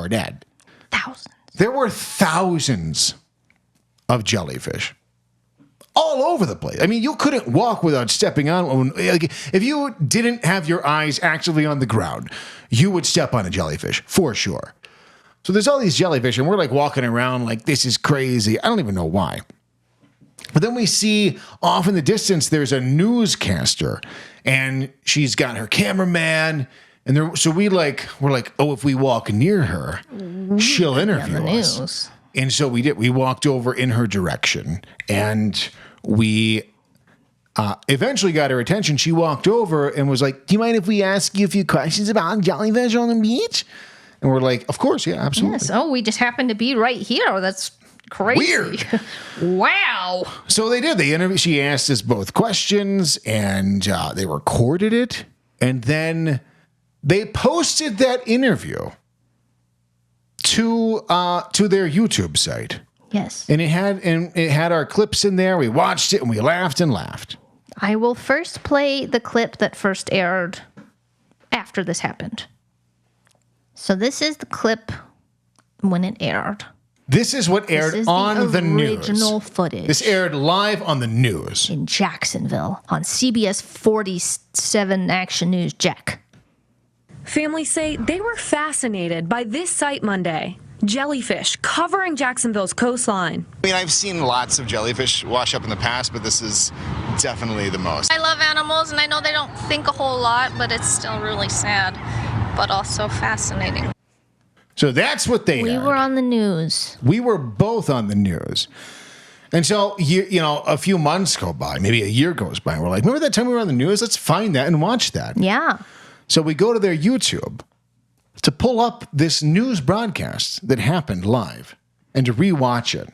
dead. Thousands. There were thousands of jellyfish all over the place. I mean, you couldn't walk without stepping on one. Like, if you didn't have your eyes actively on the ground, you would step on a jellyfish for sure. So there's all these jellyfish, and we're like walking around like, this is crazy. I don't even know why. But then we see off in the distance, there's a newscaster, and she's got her cameraman. And so we're like, oh, if we walk near her, she'll interview us. And so we did. We walked over in her direction, and we eventually got her attention. She walked over and was like, do you mind if we ask you a few questions about jellyfish on the beach? And we're like, of course, yeah, absolutely. Yes. Oh, we just happened to be right here. That's crazy. Weird. Wow. So they did. She asked us both questions, and they recorded it. And then they posted that interview to their YouTube site. Yes. And it had our clips in there. We watched it and we laughed and laughed. I will first play the clip that first aired after this happened. So this is the clip when it aired. This is what aired on the news. Original footage. This aired live on the news in Jacksonville on CBS 47 Action News Jack. Families say they were fascinated by this sight Monday. Jellyfish covering Jacksonville's coastline. I mean, I've seen lots of jellyfish wash up in the past, but this is definitely the most. I love animals, and I know they don't think a whole lot, but it's still really sad, but also fascinating. So that's what they We aired. were on the news. We were both on the news. And so, a few months go by, maybe a year goes by, and we're like, remember that time we were on the news? Let's find that and watch that. Yeah. So we go to their YouTube to pull up this news broadcast that happened live and to rewatch it.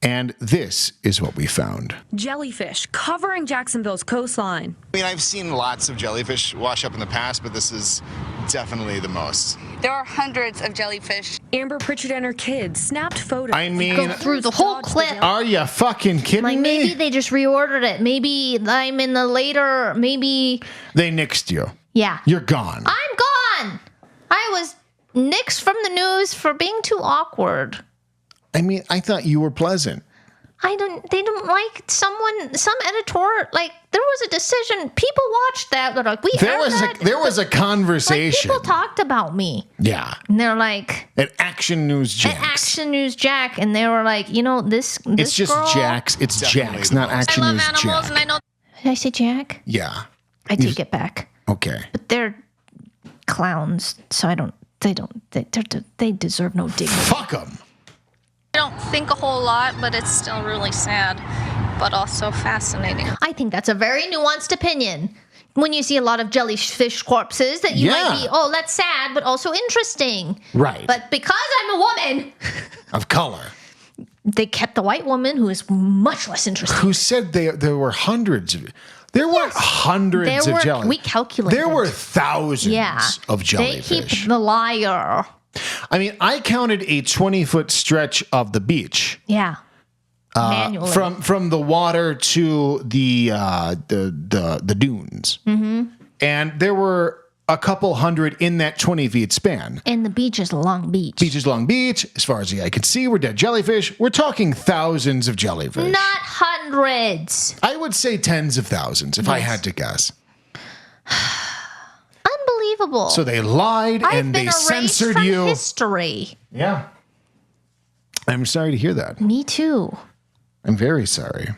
And this is what we found. Jellyfish covering Jacksonville's coastline. I mean, I've seen lots of jellyfish wash up in the past, but this is definitely the most. There are hundreds of jellyfish. Amber Pritchard and her kids snapped photos. I mean, Go through the whole clip. Are you fucking kidding Like, me? maybe they just reordered it. Maybe I'm in the later, maybe. They nixed you. Yeah. You're gone. I'm gone. I was nixed from the news for being too awkward. I mean, I thought you were pleasant. They didn't like some editor, like, there was a decision. People watched that. They're like, There was a conversation. Like, people talked about me. Yeah. And they're like, At Action News Jax. at Action News Jack. And they were like, this It's just girl, Jax. It's Definitely Jax, the not most. Action I love News animals, Jack. and I know Did I say Jack? Yeah. I take it back. Okay. But they're clowns, so they deserve no dignity. Fuck them. they don't think a whole lot, but it's still really sad, but also fascinating. I think that's a very nuanced opinion. When you see a lot of jellyfish corpses, that you might be, oh, that's sad, but also interesting. Right. But because I'm a woman, Of color. they kept the white woman, who is much less interesting. Who said there were hundreds of... There weren't hundreds of jellyfish. We calculated. There were thousands of jellyfish. They keep the liar. I mean, I counted a 20-foot stretch of the beach. Yeah. Manually. From the water to the dunes. Mm-hmm. And there were a couple hundred in that 20 feet span. And the beach is Long Beach. Beach is Long Beach. As far as the eye can see, we're dead jellyfish. We're talking thousands of jellyfish. Not hundreds. I would say tens of thousands if I had to guess. Unbelievable. So they lied I've and been they erased censored from you. history. Yeah. I'm sorry to hear that. Me too. I'm very sorry.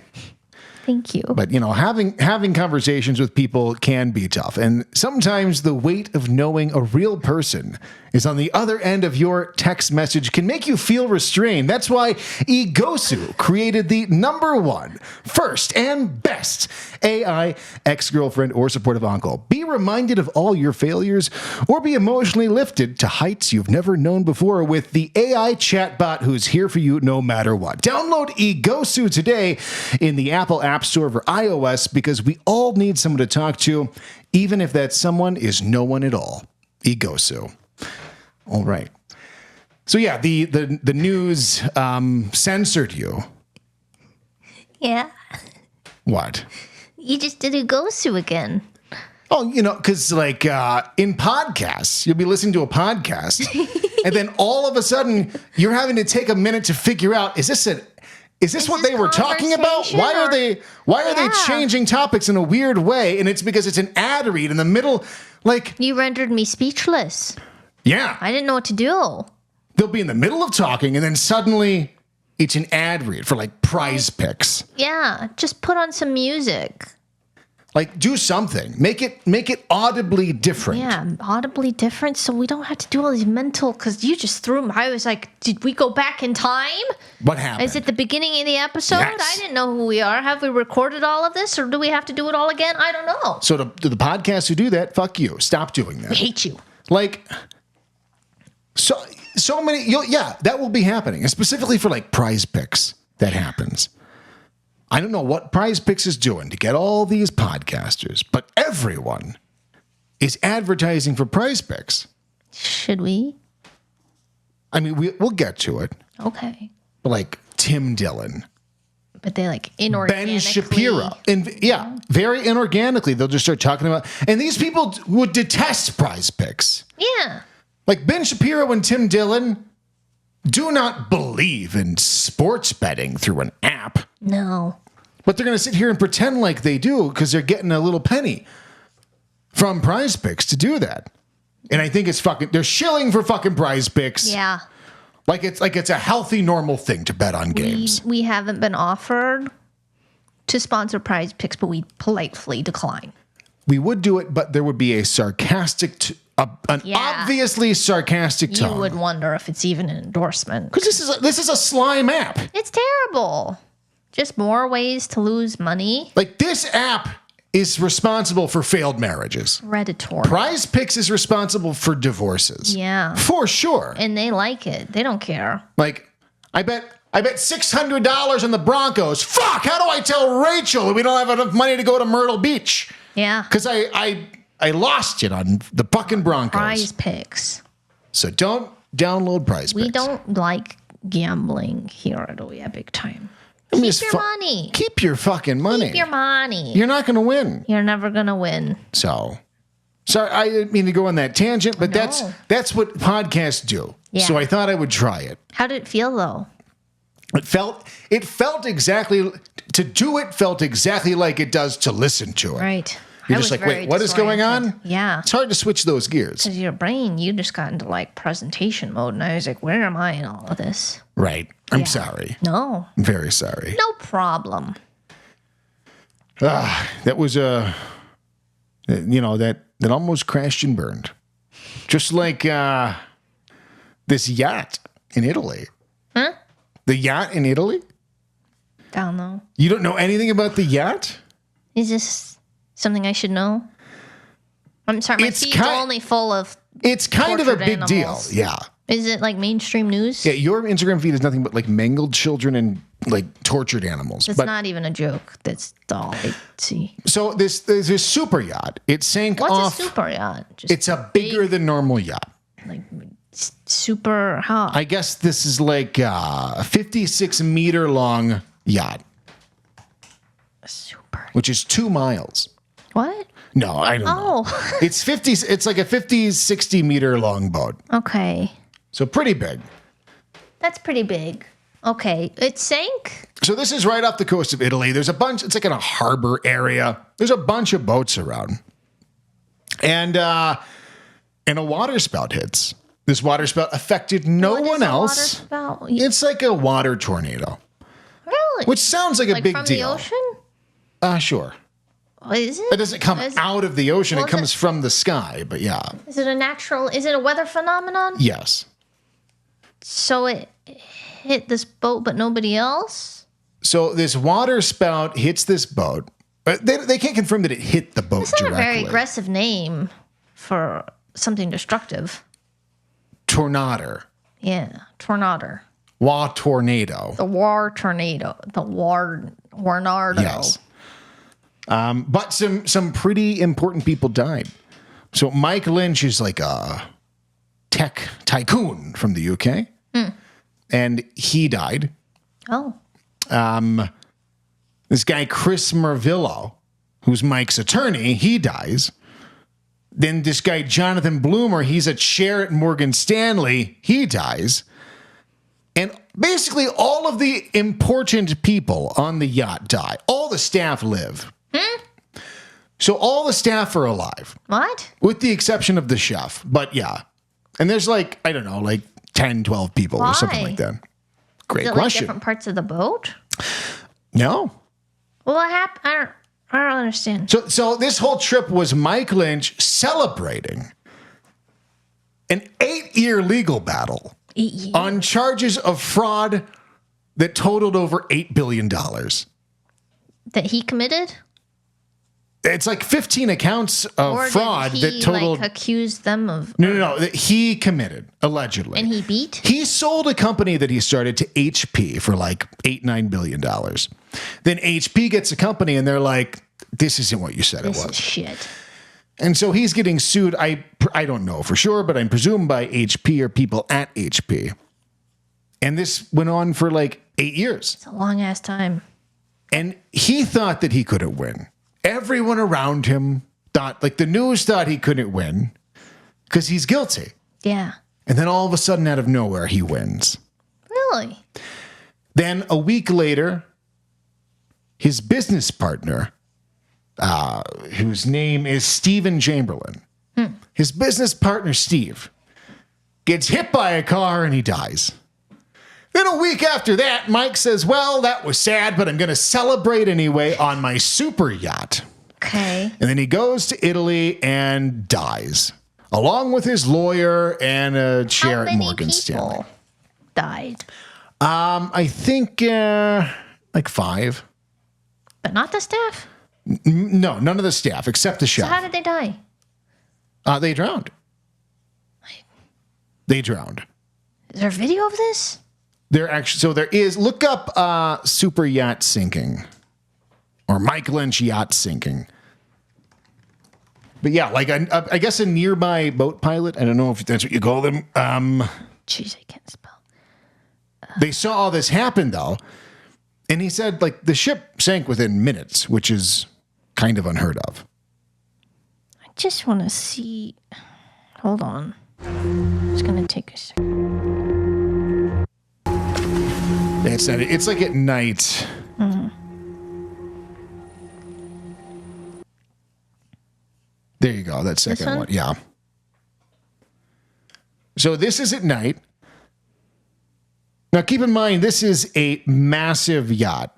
Thank you. But, having conversations with people can be tough. And sometimes the weight of knowing a real person is on the other end of your text message can make you feel restrained. That's why Egosu created the #1, first, and best AI ex-girlfriend or supportive uncle. Be reminded of all your failures or be emotionally lifted to heights you've never known before with the AI chatbot who's here for you no matter what. Download Egosu today in the Apple App Store for iOS because we all need someone to talk to, even if that someone is no one at all. Egosu. All right. So yeah, the news censored you. Yeah. What? You just did Egosu again. Oh, because in podcasts, you'll be listening to a podcast, and then all of a sudden you're having to take a minute to figure out, is this what they were talking about? Why are they changing topics in a weird way? And it's because it's an ad read in the middle. You rendered me speechless. Yeah. I didn't know what to do. They'll be in the middle of talking and then suddenly it's an ad read for prize picks. Yeah, just put on some music. Do something. Make it audibly different. Yeah, audibly different so we don't have to do all these mental, because you just threw them. I was like, did we go back in time? What happened? Is it the beginning of the episode? Yes. I didn't know who we are. Have we recorded all of this or do we have to do it all again? I don't know. So to the podcasts who do that, fuck you. Stop doing that. I hate you. So many, that will be happening, and specifically for prize picks. That happens. I don't know what Prize Picks is doing to get all these podcasters, but everyone is advertising for Prize Picks. Should we? I mean, we'll get to it. Okay. But Tim Dillon. But they inorganically. Ben Shapiro. And very inorganically, they'll just start talking about, and these people would detest Prize Picks. Yeah. Ben Shapiro and Tim Dillon do not believe in sports betting through an app. No. But they're going to sit here and pretend like they do because they're getting a little penny from Prize Picks to do that. And I think they're shilling for fucking Prize Picks. Yeah. It's a healthy, normal thing to bet on games. We haven't been offered to sponsor Prize Picks, but we politely decline. We would do it, but there would be a sarcastic, obviously sarcastic tone. You would wonder if it's even an endorsement. Because this is a slime app. It's terrible. Just more ways to lose money. This app is responsible for failed marriages. Predatory. Prize Picks is responsible for divorces. Yeah. For sure. And they like it. They don't care. I bet $600 on the Broncos. Fuck, how do I tell Rachel we don't have enough money to go to Myrtle Beach? Yeah. Because I lost it on the fucking Broncos. Prize Picks. So don't download Prize Picks. We don't like gambling here at OYBT Big Time. Keep your money. Keep your fucking money. Keep your money. You're not going to win. You're never going to win. So, sorry, I didn't mean to go on that tangent, but No. that's what podcasts do. Yeah. So I thought I would try it. How did it feel, though? It felt exactly, to do it felt exactly like it does to listen to it. Right. You're I just was like, wait, what is going on? Yeah. It's hard to switch those gears. Because your brain, you just got into presentation mode. And I was like, where am I in all of this? Right. I'm sorry. No. I'm very sorry. No problem. That was that almost crashed and burned. Just like this yacht in Italy. Huh? The yacht in Italy? Don't know. You don't know anything about the yacht? Is this something I should know? I'm sorry, my feed's only full of It's kind of a tortured big animals. deal. Yeah. Is it mainstream news? Yeah, your Instagram feed is nothing but mangled children and tortured animals. It's not even a joke. That's all I see. So there's this super yacht. It sank off. What's a super yacht? Just It's a bigger than normal yacht. super how? I guess this is a 56 meter long yacht, Super. which is 2 miles. What? No, I don't know. Oh. It's like a 50, 60 meter long boat. Okay. So pretty big. That's pretty big. Okay. It sank? So this is right off the coast of Italy. There's a bunch, it's in a harbor area. There's a bunch of boats around. And a water spout hits. This waterspout affected no What is one a else. waterspout? It's like a water tornado, Really? which sounds like a big from deal. the ocean? Sure. Is it? It doesn't come out of the ocean. Well, It comes from the sky, but yeah. Is it a weather phenomenon? Yes. So it hit this boat, but nobody else? So this water spout hits this boat. They can't confirm that it hit the boat That's not directly. a very aggressive name for something destructive. Tornado. Yeah, tornado. Wa tornado. The war tornado. The warnado. Yes. But some pretty important people died. So Mike Lynch is like a tech tycoon from the UK. And he died. Oh. This guy, Chris Mervillo, who's Mike's attorney, he dies. Then this guy, Jonathan Bloomer, he's a chair at Morgan Stanley, he dies. And basically all of the important people on the yacht die. All the staff live. So all the staff are alive. What? With the exception of the chef. But yeah. And there's like, I don't know, like 10, 12 people or something Why? like that. Great Is it like question. different parts of the boat? No. Well, what happened? I don't understand. So this whole trip was Mike Lynch celebrating an 8-year legal battle on charges of fraud that totaled over $8 billion. That he committed? It's like 15 accounts of Or fraud did he, that totaled. like, accuse them of... No, that he committed, allegedly. And he beat? He sold a company that he started to HP for like $8-9 billion. Then HP gets a company and they're like, this isn't what you said This it is was. shit. And so he's getting sued. I don't know for sure, but I'm presumed by HP or people at HP. And this went on for like 8 years. It's a long-ass time. And he thought that he couldn't win. Everyone around him thought, like the news thought he couldn't win because he's guilty. Yeah. And then all of a sudden, out of nowhere, he wins. Really? Then a week later, his business partner, whose name is Stephen Chamberlain, his business partner, Steve, gets hit by a car and he dies. Then a week after that, Mike says, well, that was sad, but I'm going to celebrate anyway on my super yacht. Okay. And then he goes to Italy and dies, along with his lawyer and a chair How at many Morgan people Stanley. died? I think like 5. But not the staff? No, none of the staff except the So chef. how did they die? They drowned. They drowned. Is there video of this? There is. Look up super yacht sinking or Mike Lynch yacht sinking. But yeah, like I guess a nearby boat pilot. I don't know if that's what you call them. Jeez, I can't spell. They saw all this happen though, and he said like the ship sank within minutes, which is kind of unheard of. I just want to see. Hold on. It's going to take a second. It's not. It's like at night. There you go. That second one? one. Yeah. So this is at night. Now keep in mind, this is a massive yacht.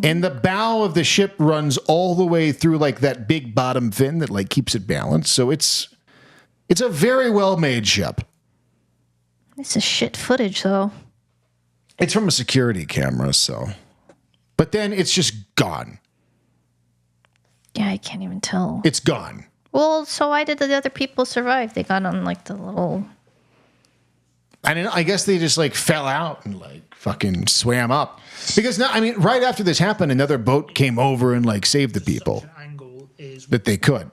And the bow of the ship runs all the way through like that big bottom fin that like keeps it balanced. So it's a very well made ship. This is shit footage, though. It's from a security camera, so. But then it's just gone. Yeah, I can't even tell. It's gone. Well, so why did the other people survive? They got on like the little. I don't know. I guess they just like fell out and like fucking swam up. Because now, I mean, right after this happened, another boat came over and like saved the people that they could.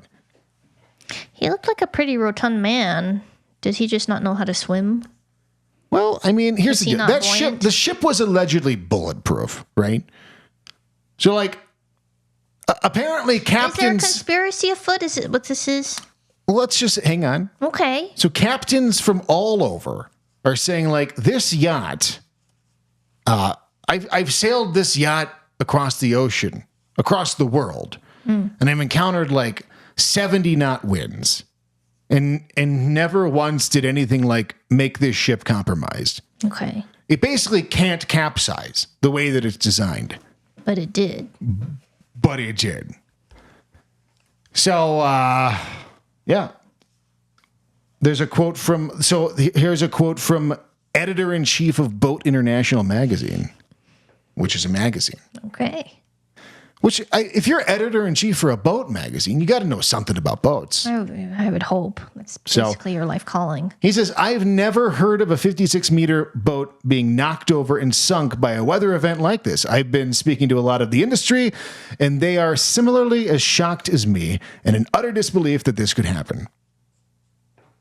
He looked like a pretty rotund man. Did he just not know how to swim? Well, I mean, here's Is the he deal. not That ship, buoyant? the ship was allegedly bulletproof, right? So like, apparently Is there a captains. conspiracy afoot? Is it what this is? Let's just hang on. Okay. So captains from all over are saying like this yacht. I've sailed this yacht across the ocean, across the world, and I've encountered like 70 knot winds. and never once did anything like make this ship compromised. Okay. It basically can't capsize the way that it's designed. But it did. But it did. So, yeah. Here's a quote from editor-in-chief of Boat International magazine, which is a magazine. Okay. If you're editor-in-chief for a boat magazine, you got to know something about boats. I would hope. That's basically your life calling. He says, I've never heard of a 56-meter boat being knocked over and sunk by a weather event like this. I've been speaking to a lot of the industry, and they are similarly as shocked as me and in utter disbelief that this could happen.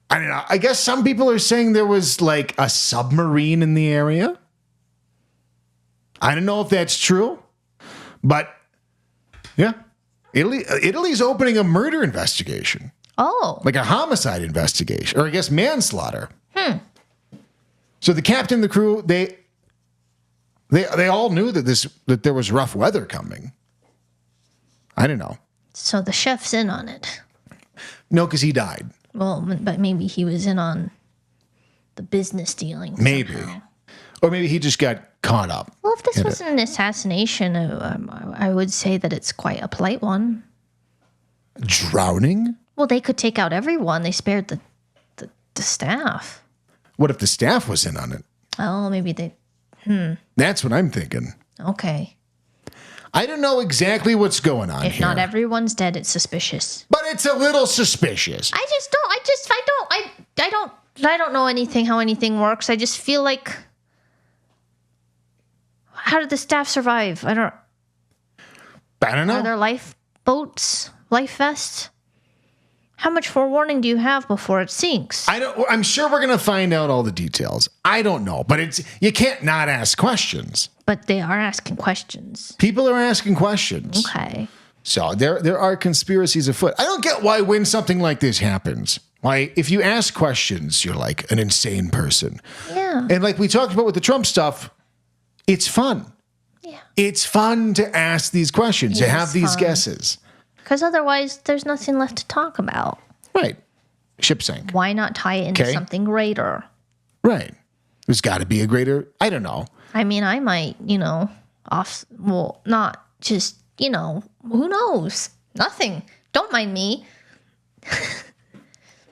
I don't know. I guess some people are saying there was like a submarine in the area. I don't know if that's true, but yeah, Italy's opening a murder investigation. Oh. Like a homicide investigation, or I guess manslaughter. So the captain, the crew, they all knew that there was rough weather coming. I don't know. So the chef's in on it. No, because he died. Well, but maybe he was in on the business dealings. Maybe. Somehow. Or maybe he just got caught up. Well, if this wasn't an assassination, I would say that it's quite a polite one. Drowning? Well, they could take out everyone. They spared the staff. What if the staff was in on it? Oh, maybe they... That's what I'm thinking. Okay. I don't know exactly what's going on If here. not everyone's dead, it's suspicious. But it's a little suspicious. I don't know how anything works. I just feel like... How did the staff survive? I don't know. Are there lifeboats? Life vests? How much forewarning do you have before it sinks? I'm sure we're going to find out all the details. I don't know, but you can't not ask questions. But they are asking questions. People are asking questions. Okay. So there are conspiracies afoot. I don't get why when something like this happens, why if you ask questions, you're like an insane person. Yeah. And like we talked about with the Trump stuff, it's fun. Yeah. It's fun to ask these questions, to have these guesses. Because otherwise, there's nothing left to talk about. Right. Ship sank. Why not tie it into something greater? Right. There's got to be a greater, I don't know. I mean, I might, not just, who knows? Nothing. Don't mind me.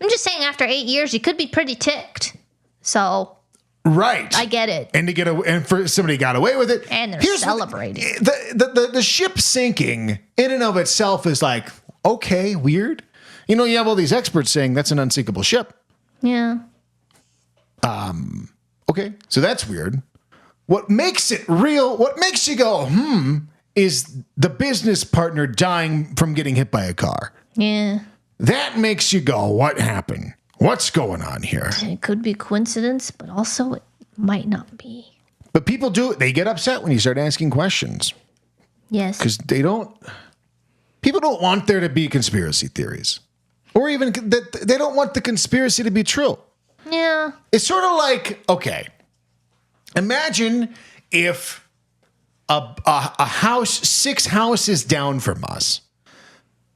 I'm just saying after 8 years, you could be pretty ticked. So... Right. I get it. And for somebody got away with it. And they're celebrating. The ship sinking in and of itself is like, okay, weird. You have all these experts saying that's an unsinkable ship. Yeah. Okay, so that's weird. What makes it real, what makes you go, is the business partner dying from getting hit by a car. Yeah. That makes you go, what happened? What's going on here? It could be coincidence, but also it might not be. But people they get upset when you start asking questions. Yes. Because people don't want there to be conspiracy theories. Or even that they don't want the conspiracy to be true. Yeah. It's sort of like, okay, imagine if a house 6 houses down from us,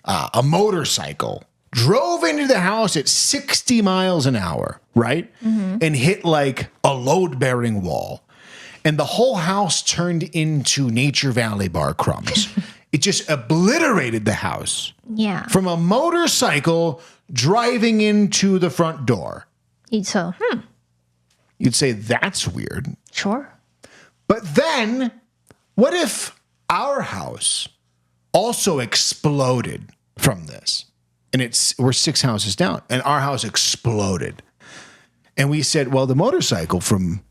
a motorcycle drove into the house at 60 miles an hour, right? Mm-hmm. And hit like a load-bearing wall. And the whole house turned into Nature Valley bar crumbs. It just obliterated the house. Yeah. From a motorcycle driving into the front door. You'd say, that's weird. Sure. But then, what if our house also exploded from this? And we're 6 houses down, and our house exploded. And we said, well, the motorcycle from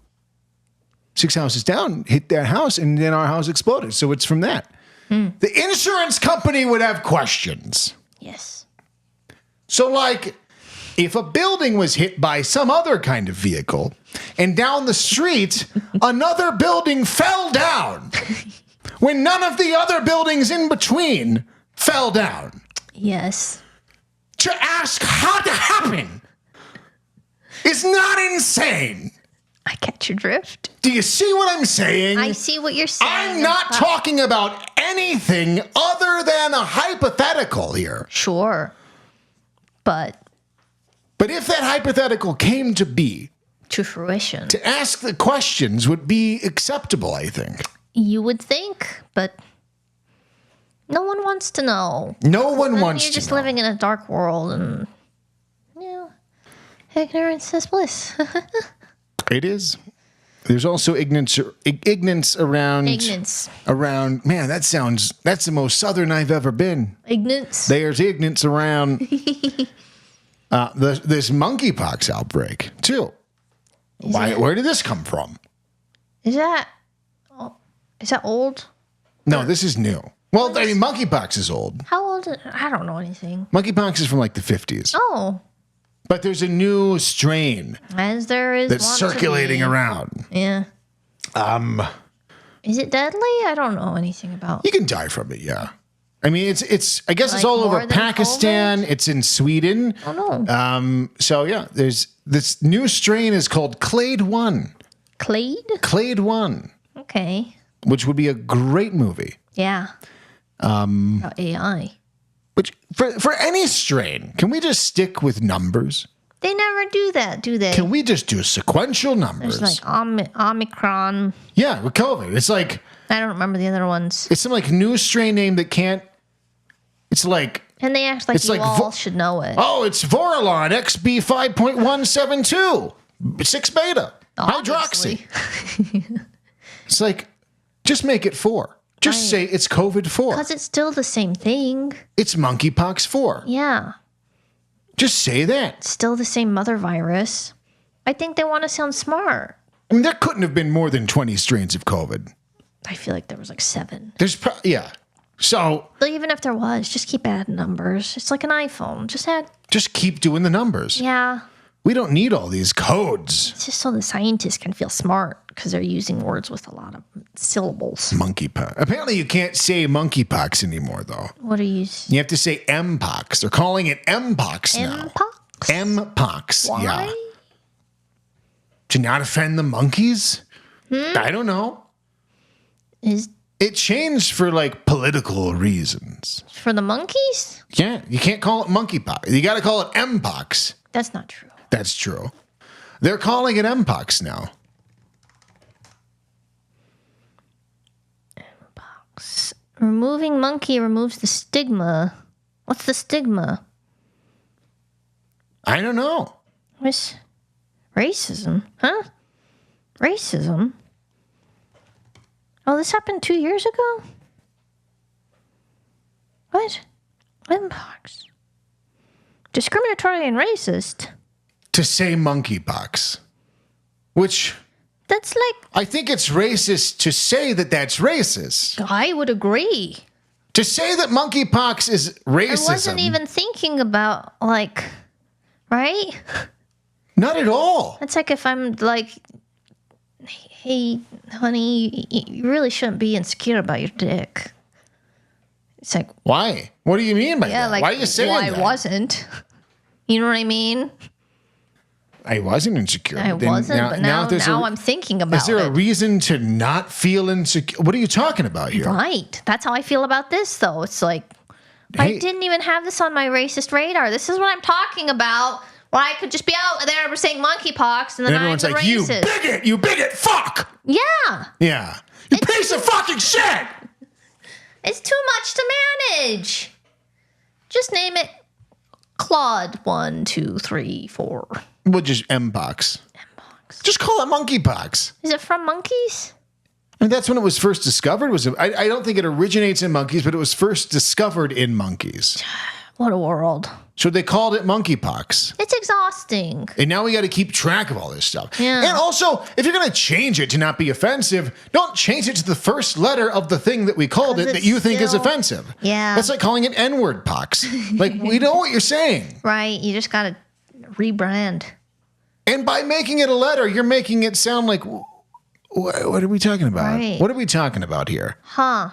6 houses down hit that house, and then our house exploded. So it's from that. The insurance company would have questions. Yes. So, like, if a building was hit by some other kind of vehicle, and down the street, another building fell down, when none of the other buildings in between fell down. Yes. To ask how to happen is not insane. I catch your drift. Do you see what I'm saying? I see what you're saying. I'm not talking about anything other than a hypothetical here. Sure. But But if that hypothetical came to be, To fruition. to ask the questions would be acceptable, I think. You would think, but no one wants to know. No one Then wants you're to just know. living in a dark world, and ignorance is bliss. It is. There's also ignorance around. Ignorance. Around. Man, that's the most southern I've ever been. Ignorance. There's ignorance around this monkeypox outbreak too. Where did this come from? Is that old? No, this is new. Well, I mean, monkeypox is old. How old? I don't know anything. Monkeypox is from like the 50s. Oh, But there's a new strain as there is that's want to circulating be. around. Yeah. Is it deadly? I don't know anything about. You can die from it, yeah. I mean, it's. I guess it's Like all more over than Pakistan. COVID? It's in Sweden. Oh no. So yeah, there's this new strain is called Clade 1. Clade? Clade 1, Okay. which would be a great movie. Yeah. About AI. Which for any strain, can we just stick with numbers? They never do that, do they? Can we just do sequential numbers? There's like Omicron. Yeah, with COVID, it's like I don't remember the other ones. it's some like new strain name that can't. It's like And they act like It's you like all should know it. it's Voralon XB 5.172 6 beta hydroxy. Obviously. It's like just make it 4. Just Right. say it's COVID 4. Because it's still the same thing. It's monkeypox 4. Yeah. Just say that. Still the same mother virus. I think they want to sound smart. I mean, there couldn't have been more than 20 strains of COVID. I feel like there was like 7. Yeah. So But even if there was, just keep adding numbers. It's like an iPhone. Just add. just keep doing the numbers. Yeah. We don't need all these codes. It's just so the scientists can feel smart because they're using words with a lot of syllables. Monkeypox. Apparently, you can't say monkeypox anymore, though. What are you? You have to say Mpox. They're calling it Mpox now. Mpox? Mpox. Why? Yeah. To not offend the monkeys? I don't know. Is It changed for like political reasons. for the monkeys? Yeah, you can't call it monkeypox. You got to call it Mpox. That's not true. That's true. They're calling it Mpox now. Removing monkey removes the stigma. What's the stigma? I don't know. What's racism? Huh? Racism? Oh, this happened 2 years ago? What? Mpox. Discriminatory and racist. To say monkeypox, which That's like, I think it's racist to say that that's racist. I would agree. To say that monkeypox is racism. I wasn't even thinking about, like, right? Not at all. That's like if I'm like, hey, honey, you really shouldn't be insecure about your dick. It's like, Why? What do you mean by yeah, that? like, Why are you saying well, that? I wasn't. You know what I mean? I wasn't insecure. I Then wasn't, but now there's I'm thinking about Is there a it. reason to not feel insecure? What are you talking about here? Right. That's how I feel about this, though. It's like, I Hey. didn't even have this on my racist radar. This is what I'm talking about. Where I could just be out there saying monkeypox, and then And everyone's I'm the like, racist. you bigot, fuck! Yeah. Yeah. You piece of fucking shit! It's too much to manage. Just name it Claude 1, 2, 3, 4. Well, just Mpox. Just call it monkeypox. Is it from monkeys? I mean, that's when it was first discovered. I don't think it originates in monkeys, but it was first discovered in monkeys. What a world. So they called it monkeypox. It's exhausting. And now we got to keep track of all this stuff. Yeah. And also, if you're going to change it to not be offensive, don't change it to the first letter of the thing that we called it 'Cause that it's you think is still- offensive. Yeah. That's like calling it N-word pox. Like, we know what you're saying. Right. You just got to rebrand. And by making it a letter, you're making it sound like, what are we talking about? Right. What are we talking about here? Huh.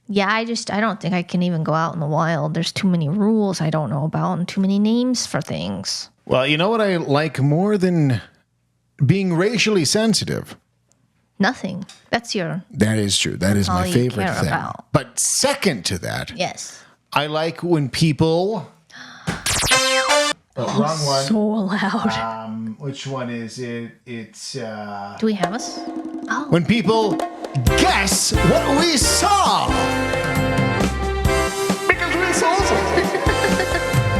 Yeah, I don't think I can even go out in the wild. There's too many rules I don't know about and too many names for things. Well, you know what I like more than being racially sensitive? Nothing. That's your, That is true. That is all my you favorite care thing. about. But second to that, yes. I like when people Oh, wrong one. So loud. Which one is it? It's Do we have us? Oh. when people guess what we saw. Because we saw something.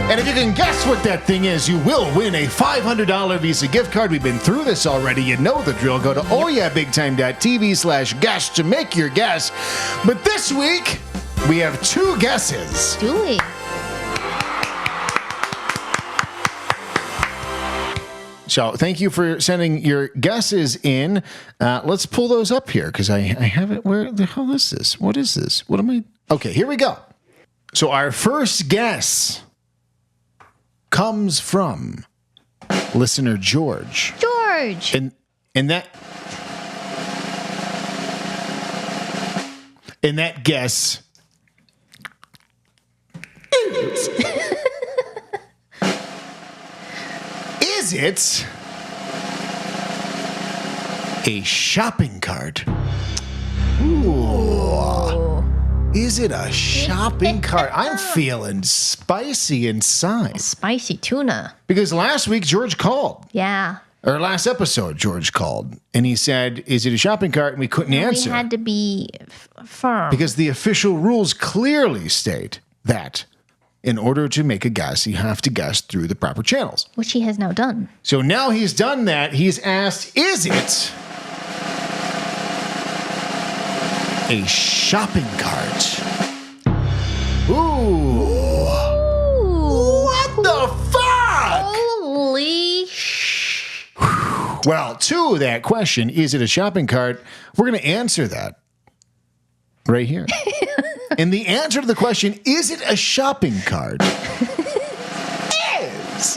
And if you can guess what that thing is, you will win a $500 Visa gift card. We've been through this already. You know the drill. Go to oyabigtime.tv/guess to make your guess. But this week, we have 2 guesses. Do we? So thank you for sending your guesses in. Let's pull those up here because I have it. Where the hell is this? What is this? What am I? Okay, here we go. So our first guess comes from listener George. George. And that guess is it a shopping cart? Ooh. Is it a shopping cart? I'm feeling spicy inside. Spicy tuna. Because last week George called. Yeah. Or last episode, George called and he said, "Is it a shopping cart?" And we couldn't answer. We had to be firm. Because the official rules clearly state that in order to make a guess, you have to guess through the proper channels. Which he has now done. So now he's done that. He's asked, is it a shopping cart? Ooh. What the fuck? Holy Well, to that question, is it a shopping cart? We're going to answer that right here. And the answer to the question, is it a shopping cart? is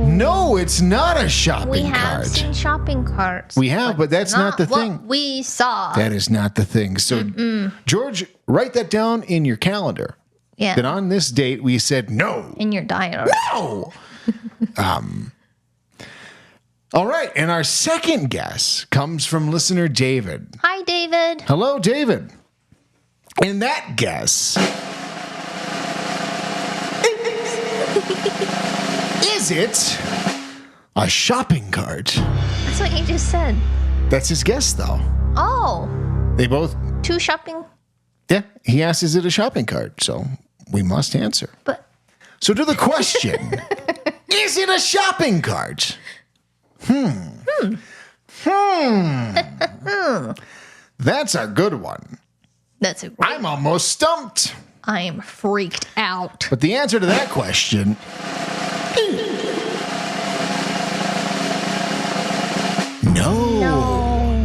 No, it's not a shopping We cart. have seen shopping carts. We have, but that's not the what thing. we saw. That is not the thing. So, George, write that down in your calendar. Yeah. That on this date we said no. In your diary. No. All right, and our second guess comes from listener David. Hi, David. Hello, David. And that guess is it a shopping cart? That's what you just said. That's his guess, though. Oh, They both, 2 shopping. yeah. He asked, "Is it a shopping cart?" So we must answer. But So to the question, is it a shopping cart? That's a good one. that's a great. I'm almost stumped. I am freaked out. But the answer to that question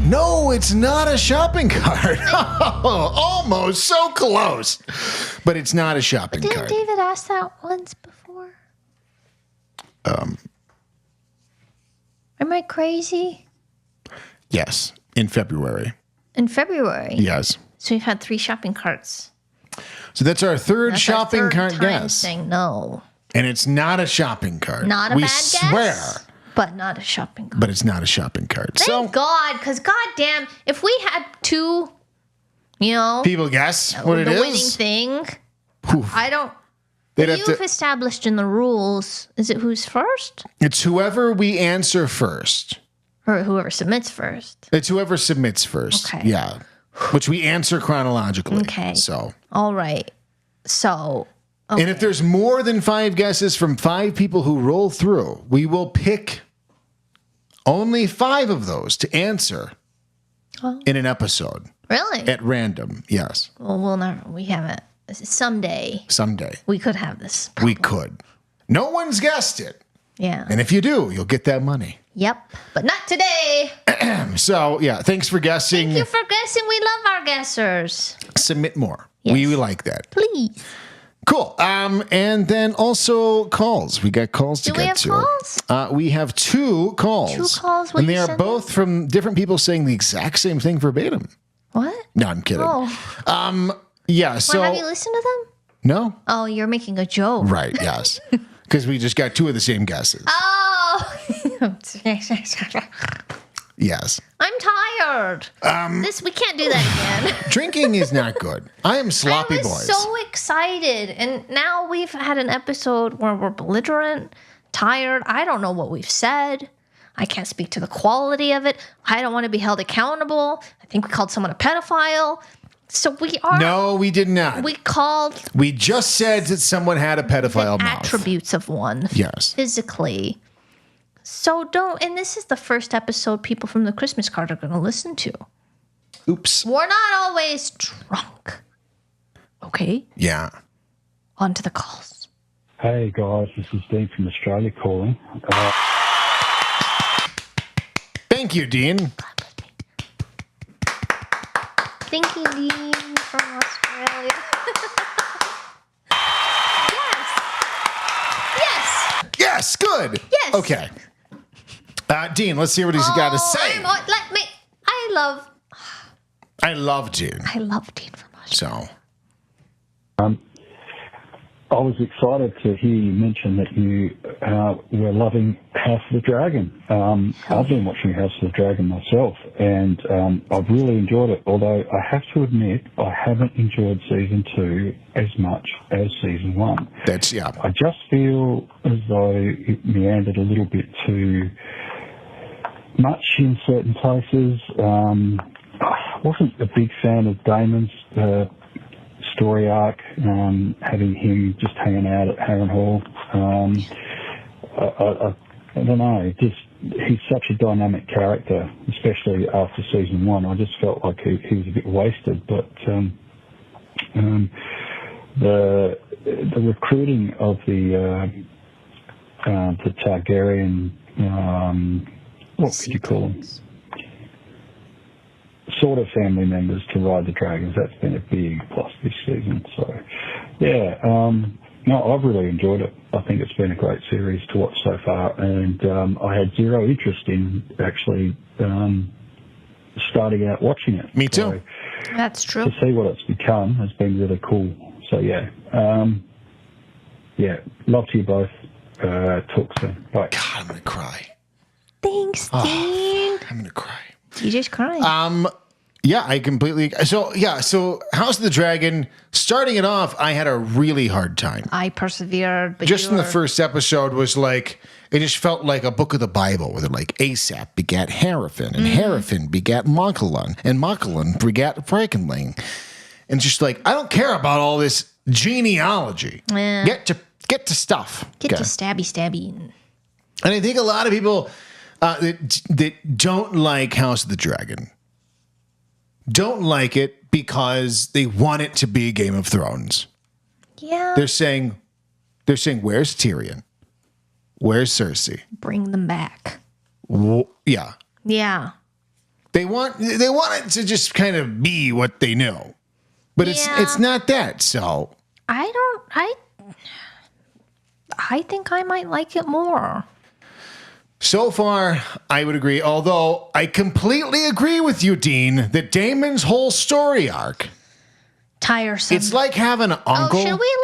No, it's not a shopping cart. Almost so close. But it's not a shopping Didn't cart. David ask that once before? Am I crazy? Yes, in February. In February. Yes. So we've had 3 shopping carts. So that's our third That's shopping our third cart time guess. saying no. And it's not a shopping cart. Not a we bad swear, guess. But not a shopping cart. but it's not a shopping cart. Thank God, because goddamn, if we had 2, people guess what it the is. winning thing, Oof. I don't. They'd have You've to- established in the rules, is it who's first? It's whoever we answer first. Or whoever submits first? It's whoever submits first. Okay. Yeah. Which we answer chronologically. Okay. So, All right. So, and if there's more than 5 guesses from 5 people who roll through, we will pick only 5 of those to answer in an episode really? at random. Yes. Well, we'll never, we haven't. Someday Someday we could have this. we could. No one's guessed it. Yeah. And if you do, you'll get that money. Yep. But not today. So, yeah, thanks for guessing. Thank you for guessing. We love our guessers. Submit more. Yes. We like that. Please. Cool. And then also calls. We got calls to Do we get have to. calls? We have 2 calls. 2 calls? Will And they you are send both from different people saying the exact same thing verbatim. What? No, I'm kidding. Oh. Yeah, so. Have you listened to them? No? Oh, you're making a joke. Right, yes. Because we just got 2 of the same guesses. Oh. Yes. I'm tired. We can't do that again. Drinking is not good. I am sloppy I was boys. so excited, and now we've had an episode where we're belligerent, tired. I don't know what we've said. I can't speak to the quality of it. I don't want to be held accountable. I think we called someone a pedophile. So we are. No, we did not. We just said that someone had a pedophile mouth. attributes of one. Yes. Physically. So and this is the first episode people from the Christmas card are going to listen to. Oops. We're not always drunk. Okay? Yeah. On to the calls. Hey guys, this is Dean from Australia calling. Thank you, Dean. Thank you, Dean from Australia. Yes. Yes, good. Yes. Okay. Dean, let's see what he's got to say. I love Dean. I love Dean from Australia. I was excited to hear you mention that you were loving House of the Dragon. I've been watching House of the Dragon myself, and I've really enjoyed it, although I have to admit I haven't enjoyed Season 2 as much as Season 1. I just feel as though it meandered a little bit too much in certain places. I wasn't a big fan of Damon's story arc, having him just hanging out at Harrenhal. I don't know, he's such a dynamic character, especially after Season 1. I just felt like he was a bit wasted, but the recruiting of the Targaryen, what could you call them? Sort of family members to ride the dragons. That's been a big plus this season. So, yeah, no, I've really enjoyed it. I think it's been a great series to watch so far, and I had zero interest in actually starting out watching it. Me too. So, that's true. To see what it's become has been really cool. So, yeah. Yeah, love to you both. Talk soon. Bye. God, I'm going to cry. Thanks, Dean. I'm going to cry. You just crying. Yeah, I completely. So House of the Dragon, starting it off, I had a really hard time. I persevered. But Just in the first episode was like, it just felt like a book of the Bible where they're like, Asap begat Haraphin, and Haraphin begat Makhalan, and Makhalan begat Frankenling. And just like, I don't care about all this genealogy. Yeah. Get to stuff. Get to stabby. And I think a lot of people that don't like House of the Dragon don't like it because they want it to be Game of Thrones. Yeah. They're saying, where's Tyrion? Where's Cersei? Bring them back. Yeah. Yeah. They want it to just kind of be what they know. But it's not that. So I think I might like it more. So far, I would agree. Although I completely agree with you, Dean, that Damon's whole story arc, tiresome. It's like having an uncle. Oh, should we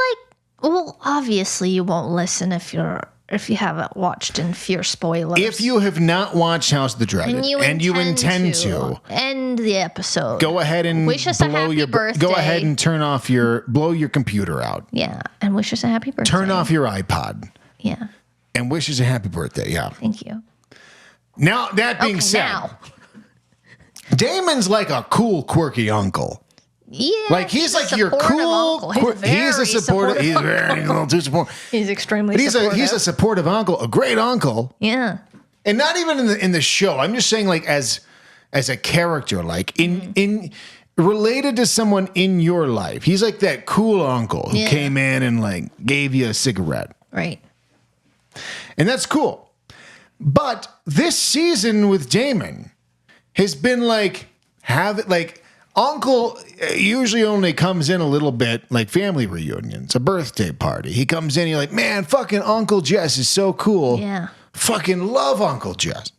well, obviously you won't listen if you haven't watched and fear spoilers. If you have not watched House of the Dragon and you intend to end the episode, go ahead and wish us a happy birthday. Go ahead and blow your computer out. Yeah, and wish us a happy birthday. Turn off your iPod. Yeah. And wish us a happy birthday. Yeah. Thank you. Now, that being said, Damon's like a cool, quirky uncle. Yeah. Like, he's like your cool, he's a supportive, he's very too supportive. He's extremely supportive. He's a supportive uncle, a great uncle. Yeah. And not even in the show. I'm just saying, like, as a character, like in related to someone in your life. He's like that cool uncle who came in and like gave you a cigarette. Right. And that's cool. But this season with Damon has been uncle usually only comes in a little bit like family reunions, a birthday party. He comes in, you're like, man, fucking Uncle Jess is so cool. Yeah. Fucking love Uncle Jess.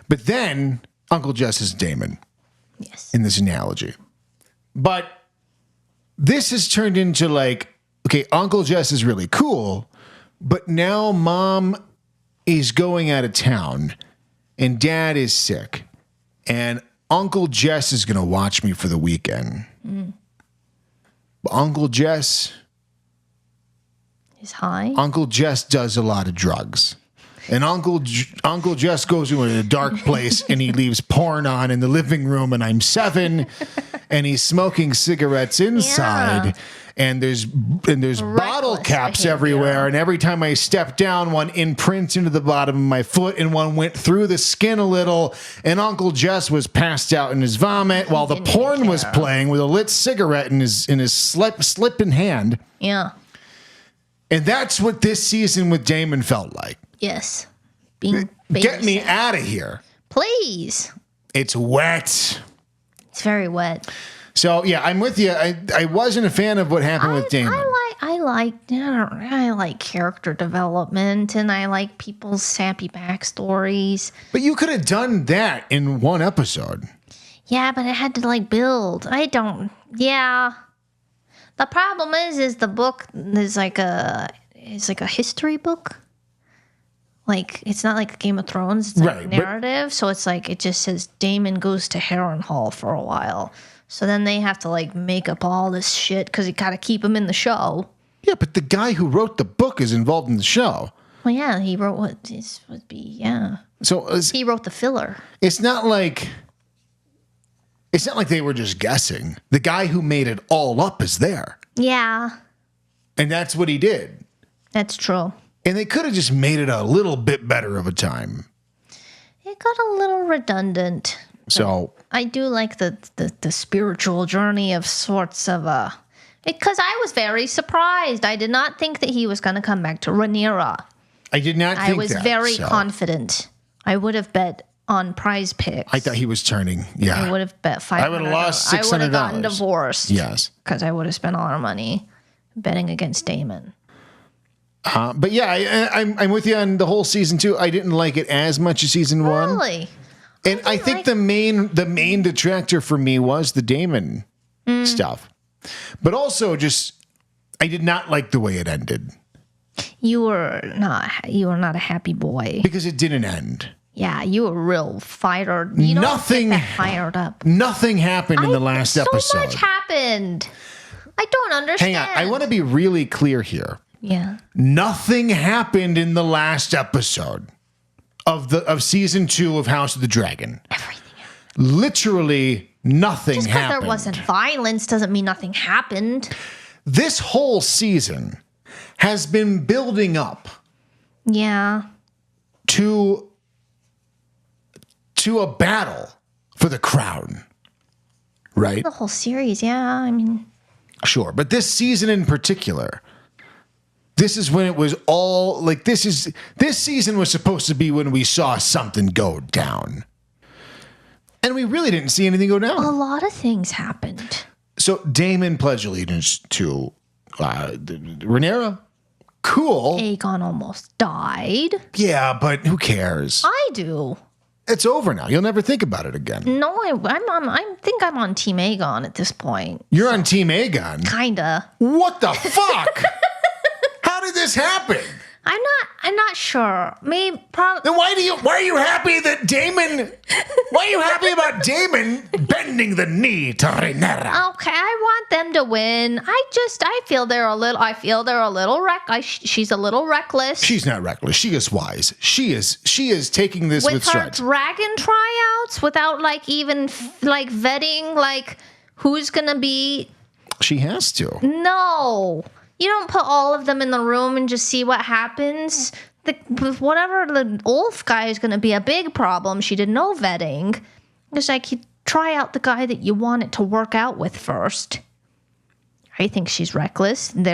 But then Uncle Jess is Damon. Yes. In this analogy. But this has turned into like, okay, Uncle Jess is really cool, but now Mom is going out of town and Dad is sick, and Uncle Jess is going to watch me for the weekend. But Uncle Jess Is high? Uncle Jess does a lot of drugs. And Uncle Jess goes to a dark place and he leaves porn on in the living room, and I'm 7 and he's smoking cigarettes inside. Yeah. And there's bottle caps behavior. everywhere, and every time I step down, one imprints into the bottom of my foot and one went through the skin a little, and Uncle Jess was passed out in his vomit while the didn't porn was care. playing with a lit cigarette in his slipping hand. Yeah. And that's what this season with Damon felt like. Yes. Being Get me babysat. out of here. Please. It's wet. It's very wet. So yeah, I'm with you. I wasn't a fan of what happened with Damon. I like character development, and I like people's happy backstories. But you could have done that in one episode. Yeah, but it had to like build. Yeah. The problem is the book is like a history book. Like, it's not like Game of Thrones. It's like Right, but- narrative. So it's like, it just says Damon goes to Harrenhal for a while. So then they have to like make up all this shit because you got to keep him in the show. Yeah, but the guy who wrote the book is involved in the show. Well, yeah, he wrote what this would be. Yeah. So He wrote the filler. it's not like they were just guessing. The guy who made it all up is there. Yeah, And that's what he did. that's true. And they could have just made it a little bit better of a time. It got a little redundant. So I do like the spiritual journey of sorts of because I was very surprised. I did not think that he was going to come back to Rhaenyra. I did not think I was that, very so confident. I would have bet on Prize Picks. I thought he was turning. Yeah. I would have bet $500. I would have lost I would have gotten $600. divorced. Yes. Because I would have spent all our money betting against Damon. But yeah, I'm with you on the whole season 2. I didn't like it as much as season 1. Really? And I think the main detractor for me was the Damon stuff. But also just I did not like the way it ended You were not a happy boy. because it didn't end. Yeah, you were real fired. You don't Nothing- get that fired up. Nothing happened in the last so episode. much happened. I don't understand. Hang on, I want to be really clear here. Yeah. Nothing happened in the last episode of season 2 of House of the Dragon. Everything. Literally nothing Just because happened. there wasn't violence doesn't mean nothing happened. This whole season has been building up Yeah. to a battle for the crown. Right? The whole series, yeah. I mean, Sure. But this season in particular, this is when it was all like this season was supposed to be when we saw something go down. And we really didn't see anything go down. a lot of things happened. So Damon pledged allegiance to Rhaenyra. Cool. Aegon almost died. Yeah, but who cares? I do. It's over now. You'll never think about it again. No, I think I'm on Team Aegon at this point. You're on Team Aegon. Kinda. What the fuck? How did this happen? I'm not sure. Maybe probably. Then why are you happy that Damon? Why are you happy about Damon bending the knee to Rhaenyra? Okay, I want them to win. I feel they're a little she's a little reckless. She's not reckless. She is wise. She is taking this with with her strides. dragon tryouts without like even like vetting like who's gonna be. She has to. No, you don't put all of them in the room and just see what happens. Whatever the Ulf guy is gonna be a big problem. She did no vetting. It's like you try out the guy that you want it to work out with first. I think she's reckless. No,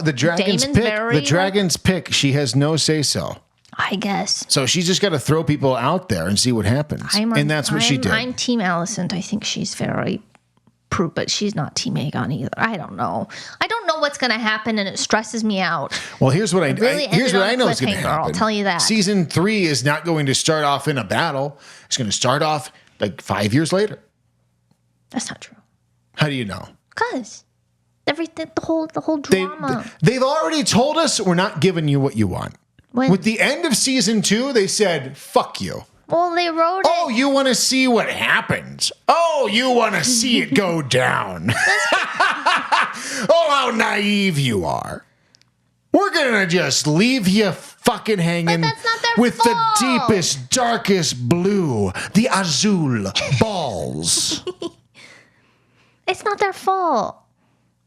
The dragon's Damon's pick. The dragon's pick. She has no say so. I guess. So she's just got to throw people out there and see what happens. And that's what she did. I'm Team Alicent. I think she's very proof, but she's not Team Aegon either. I don't know. I don't know what's going to happen, and it stresses me out. Well, here's what here's what I know is going to cliffhanger, happen. I'll tell you that. Season 3 is not going to start off in a battle. It's going to start off like 5 years later. That's not true. How do you know? Because everything, the whole drama. They've already told us we're not giving you what you want. With the end of season 2, they said, fuck you. Well, they wrote Oh, you want to see what happens? Oh, you want to see it go down? Oh, how naive you are. We're going to just leave you fucking hanging that's not their with the fault. deepest, darkest blue, the azul balls. It's not their fault.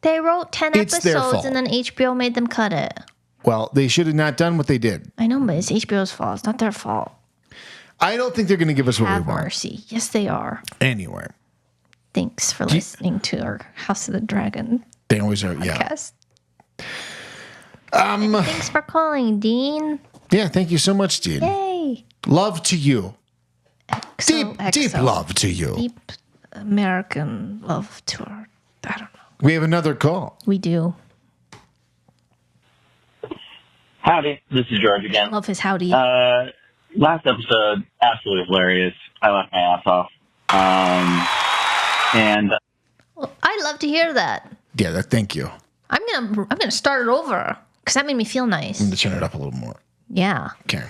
They wrote 10 It's their episodes fault. and then HBO made them cut it. Well, they should have not done what they did. I know, but it's HBO's fault. It's not their fault. I don't think they're going to give us what Have we want. mercy. Yes, they are. Anyway, Thanks for listening to our House of the Dragon they always are. Yeah. podcast. Thanks for calling, Dean. Yeah, thank you so much, Dean. Yay. Love to you. Deep XOXO. love to you. Deep American love to our, I don't know. We have another call. We do. Howdy, this is George again. Love his howdy. Last episode, absolutely hilarious. I laughed my ass off. Well, I love to hear that. Yeah, thank you. I'm gonna start it over because that made me feel nice. I'm going to turn it up a little more. Yeah, Okay.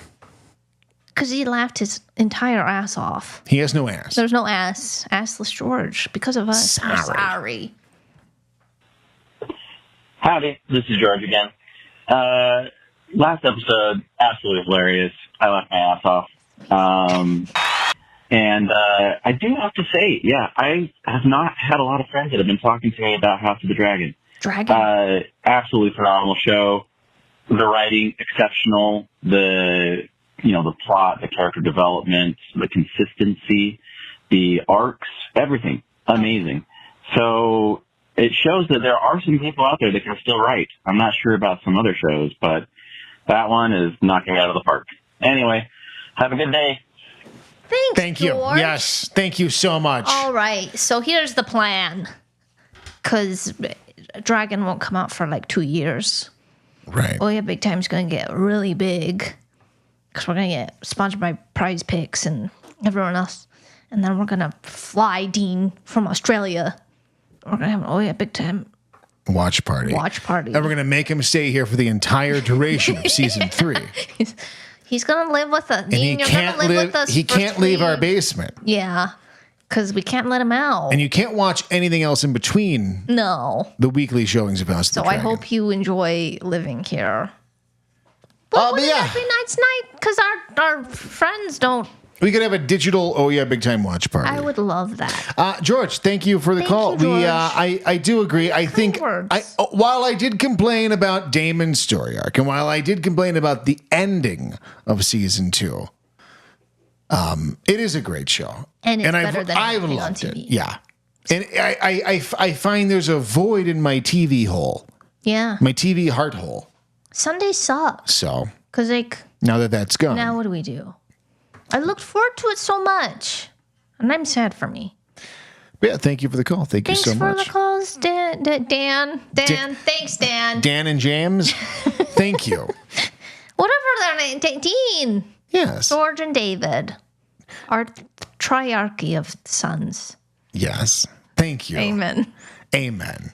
because he laughed his entire ass off. He has no ass. There's no ass, assless George, because of us. We're sorry. Howdy, this is George again. Last episode, absolutely hilarious. I laughed my ass off. I do have to say, yeah, I have not had a lot of friends that have been talking to me about House of the Dragon. Absolutely phenomenal show. The writing, exceptional. The plot, the character development, the consistency, the arcs, everything. Amazing. So it shows that there are some people out there that can still write. I'm not sure about some other shows, but that one is knocking it out of the park. Anyway, have a good day. Thanks, Thank you. George. Yes, thank you so much. All right, so here's the plan. Because Dragon won't come out for like 2 years. Right. Oh yeah, Big Time's gonna get really big. Because we're gonna get sponsored by Prize Picks and everyone else. And then we're gonna fly Dean from Australia. We're gonna have an Oh yeah, Big Time Watch party. watch party. And we're going to make him stay here for the entire duration of season 3. He's gonna live with us. And Dean, you're gonna live with us. he for can't leave 3 our basement. Yeah, because we can't let him out. And you can't watch anything else in between No. the weekly showings of House of So the I Dragon. hope you enjoy living here. But but wouldn't yeah. that be nice? Because our friends don't. We could have a digital Oh Yeah Big Time watch party. I would love that. George, thank you for the Thank call. you, George. I do agree. I think words. while I did complain about Damon's story arc, and while I did complain about the ending of season 2, it is a great show, And it's I've, better than I've anything on loved TV. it. Yeah, and I find there's a void in my TV hole, Yeah. my TV heart hole. Sunday sucks. So Because, like, now that that's gone, now what do we do? I looked forward to it so much. And I'm sad for me. yeah, thank you for the call. Thank Thanks you so for much, the calls, Dan. Thanks, Dan. Dan and James. Thank you. Whatever their name. Dean. Yes. George and David. Our triarchy of sons. Yes. Thank you. Amen. Amen.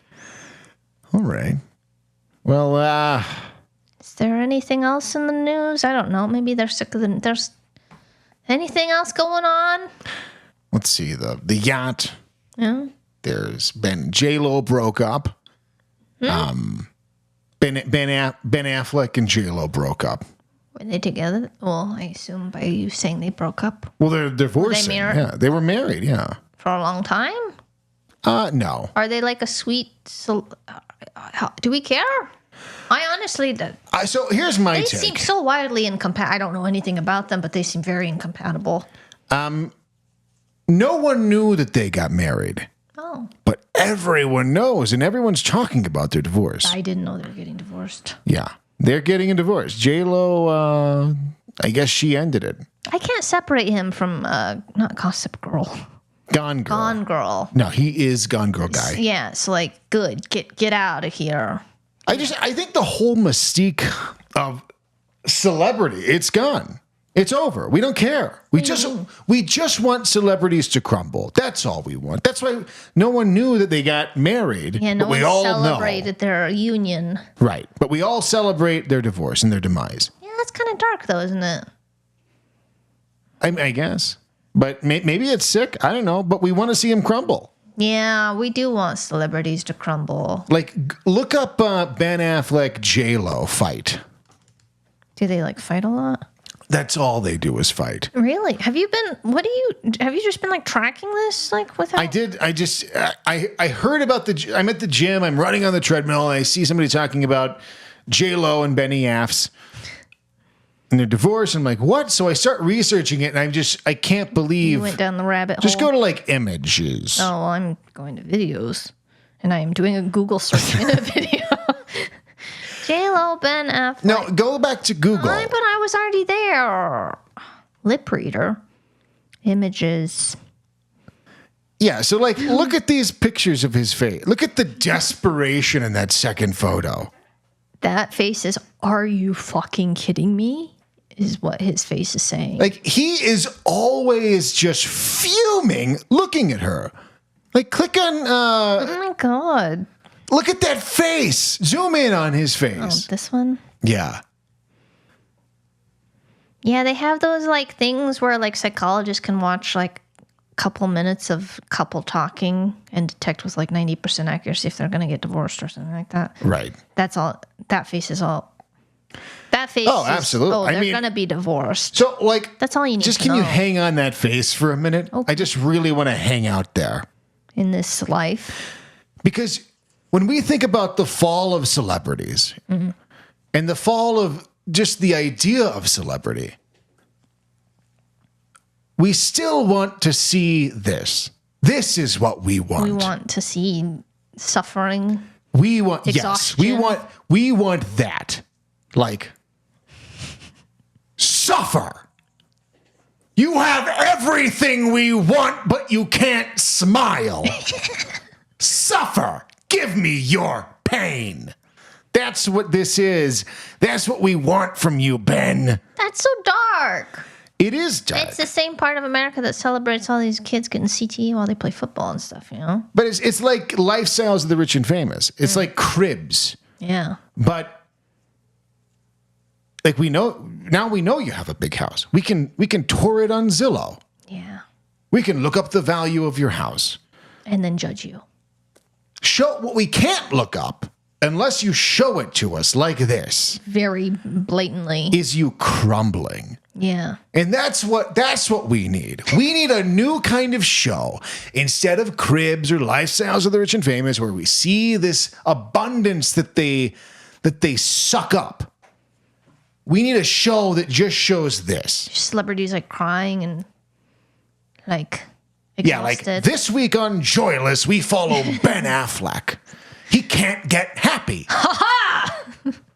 All right. Well, Is there anything else in the news? I don't know. Maybe they're sick of there's anything else going on? let's see the yacht. Yeah. There's been J-Lo broke up. Ben Affleck and J-Lo broke up. Were they together? Well, I assume by you saying they broke up Well, they're divorcing. married? Yeah, they were married. Yeah. for a long time. No. Are they like a sweet? Do we care? I honestly, So here's my they take. seem so wildly incompatible. I don't know anything about them, but they seem very incompatible. No one knew that they got married, Oh, but everyone knows, and everyone's talking about their divorce. I didn't know they were getting divorced. Yeah, they're getting a divorce. J-Lo, I guess she ended it. I can't separate him from not Gossip Girl, Gone Girl. Gone Girl. No, he is Gone Girl guy. Yeah, so like, good, get out of here. I think the whole mystique of celebrity, it's gone. It's over. We don't care. We just want celebrities to crumble. That's all we want. That's why no one knew that they got married. Yeah, no but we one all celebrated know. their union. Right. But we all celebrate their divorce and their demise. Yeah, that's kind of dark, though, isn't it? I guess. But maybe it's sick. I don't know. But we want to see him crumble. Yeah, we do want celebrities to crumble. Like, look up Ben Affleck J-Lo fight. Do they, like, fight a lot? That's all they do is fight. Really? Have you just been, like, tracking this, like, without? I did. I heard about I'm at the gym. I'm running on the treadmill. And I see somebody talking about J-Lo and Benny Affs. And they're divorced. And I'm like, what? So I start researching it, and I can't believe. You went down the rabbit hole. Just go to, like, images. Oh, well, I'm going to videos. And I am doing a Google search in a video. J-Lo, Ben Affleck. No, go back to Google. But I was already there. Lip reader. Images. Yeah, so, like, look at these pictures of his face. Look at the desperation in that second photo. That face is, are you fucking kidding me? Is what his face is saying. Like, he is always just fuming looking at her. Like, click on... oh, my God. Look at that face. Zoom in on his face. Oh, this one? Yeah. Yeah, they have those, like, things where, like, psychologists can watch, like, a couple minutes of couple talking and detect with, like, 90% accuracy if they're going to get divorced or something like that. Right. That's all. That face is all. That face Oh, absolutely. Oh, they're going to be divorced. So, like... That's all you need to know. Just can you hang on that face for a minute? Okay. I just really want to hang out there. In this life. Because when we think about the fall of celebrities and the fall of just the idea of celebrity, we still want to see this. This is what we want. We want to see suffering. We want exhaustion. Yes. We want that. Like, suffer. You have everything we want, but you can't smile. Suffer. Give me your pain. That's what this is. That's what we want from you, Ben. That's so dark. It is dark. It's the same part of America that celebrates all these kids getting CTE while they play football and stuff, you know? But it's like lifestyles of the rich and famous. It's like cribs. Yeah. But like we know you have a big house. We can tour it on Zillow. Yeah. We can look up the value of your house. And then judge you. Show what we can't look up unless you show it to us like this. Very blatantly. Is you crumbling. Yeah. And that's what we need. We need a new kind of show instead of cribs or lifestyles of the rich and famous where we see this abundance that they suck up. We need a show that just shows this. Celebrities like crying and like exhausted. Yeah, like this week on Joyless, we follow Ben Affleck. He can't get happy.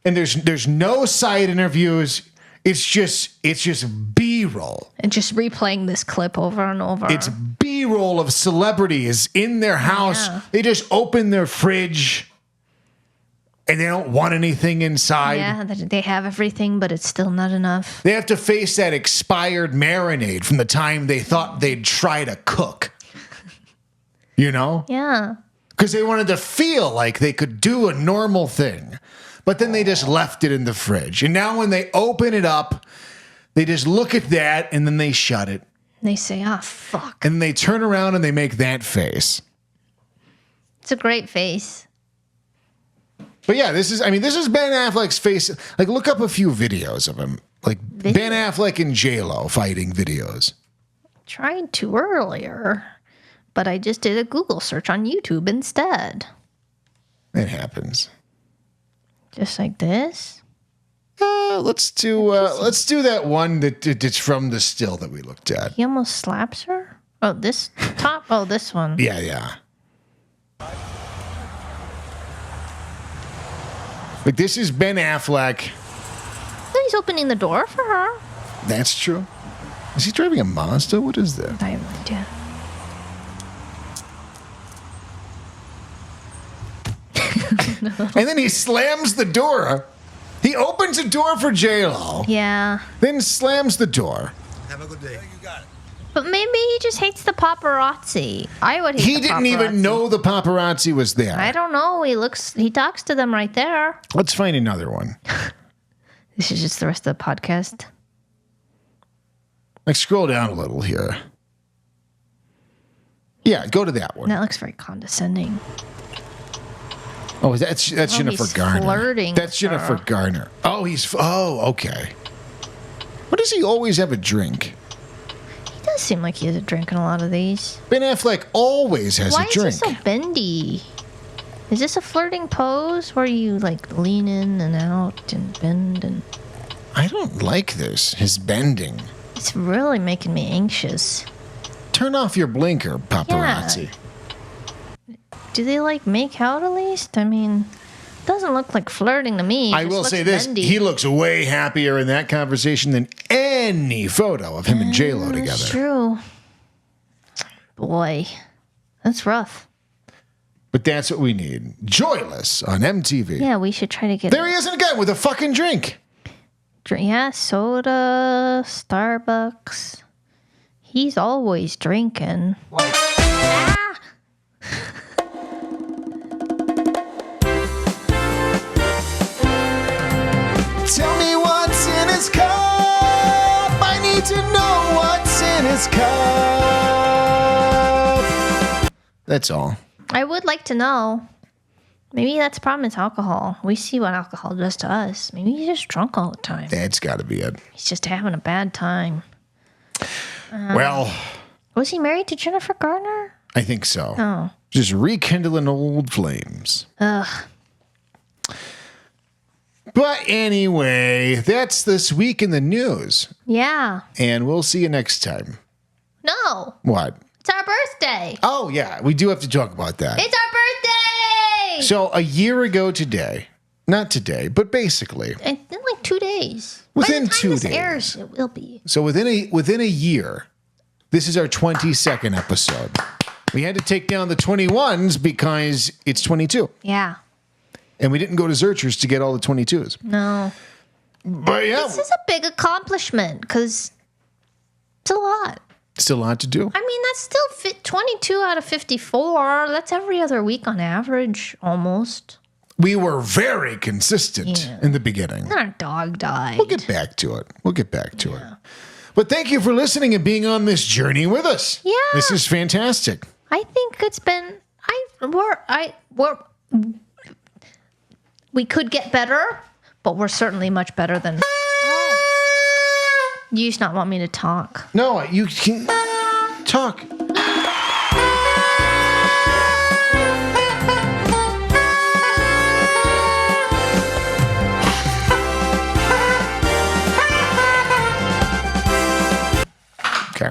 And there's no side interviews. It's just B-roll. And just replaying this clip over and over. It's B-roll of celebrities in their house. Yeah. They just open their fridge and they don't want anything inside. Yeah, they have everything, but it's still not enough. They have to face that expired marinade from the time they thought they'd try to cook. You know? Yeah. Because they wanted to feel like they could do a normal thing. But then they just left it in the fridge. And now when they open it up, they just look at that and then they shut it. They say, "Ah, fuck." And they turn around and they make that face. It's a great face. But yeah, this is Ben Affleck's face. Like, look up a few videos of him. Like, Ben Affleck and J-Lo fighting videos. Tried to earlier, but I just did a Google search on YouTube instead. It happens. Just like this? Let's do that one that it's from the still that we looked at. He almost slaps her? Oh, this top? Oh, this one. Yeah. Like, this is Ben Affleck. Then he's opening the door for her. That's true. Is he driving a Mazda? What is that? I have no idea. And then he slams the door. He opens a door for J-Lo. Yeah. Then slams the door. Have a good day. You got it. But maybe he just hates the paparazzi. I would hate He the didn't paparazzi. even know the paparazzi was there. I don't know. He talks to them right there. Let's find another one. This is just the rest of the podcast. Like, scroll down a little here. Yeah, go to that one. That looks very condescending. Oh, that's Jennifer Garner. Flirting. That's Jennifer Garner. Oh, okay. What does he always have a drink? He does seem like he has a drink in a lot of these. Ben Affleck always has a drink. Why is he so bendy? Is this a flirting pose where you like lean in and out and bend and... I don't like this, his bending. It's really making me anxious. Turn off your blinker, paparazzi. Yeah. Do they like make out at least? I mean, it doesn't look like flirting to me. I will say this, he looks way happier in that conversation than any photo of him and J-Lo together. That's true. Boy, that's rough. But that's what we need. Joyless on MTV. Yeah, we should try to get... There he is again with a fucking drink. Yeah, soda, Starbucks. He's always drinking. Ah! Tell me what's in his cup. I need to know what's in his cup. That's all. I would like to know. Maybe that's the problem. It's alcohol. We see what alcohol does to us. Maybe he's just drunk all the time. That's got to be it. He's just having a bad time. Well, was he married to Jennifer Garner? I think so. Oh. Just rekindling old flames. Ugh. But anyway, that's this week in the news. Yeah. And we'll see you next time. No. What? It's our birthday. Oh, yeah. We do have to talk about that. It's our birthday. So a year ago today, not today, but basically. In like 2 days. Within By the time 2 this days. airs, it will be. So within a year, this is our 22nd episode. We had to take down the 21s because it's 22. Yeah. And we didn't go to Zerchers to get all the 22s. No. But yeah. This is a big accomplishment because it's a lot. Still a lot to do. I mean, that's still 22 out of 54. That's every other week on average, almost. We were very consistent in the beginning. Our dog died. We'll get back to it. But thank you for listening and being on this journey with us. Yeah. This is fantastic. I think it's been. We could get better, but we're certainly much better than. You just not want me to talk. No, you can talk. Okay.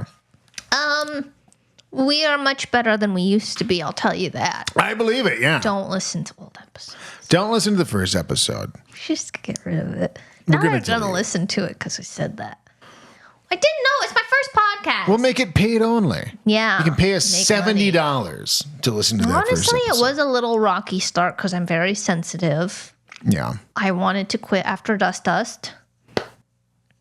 We are much better than we used to be, I'll tell you that. I believe it, yeah. Don't listen to old episodes. Don't listen to the first episode. Just get rid of it. We're Now gonna I'm going to listen to it because I said that. I didn't know. It's my first podcast. We'll make it paid only. Yeah. You can pay us Make money. $70 to listen to that first Honestly, episode. it was a little rocky start because I'm very sensitive. Yeah. I wanted to quit after Dust.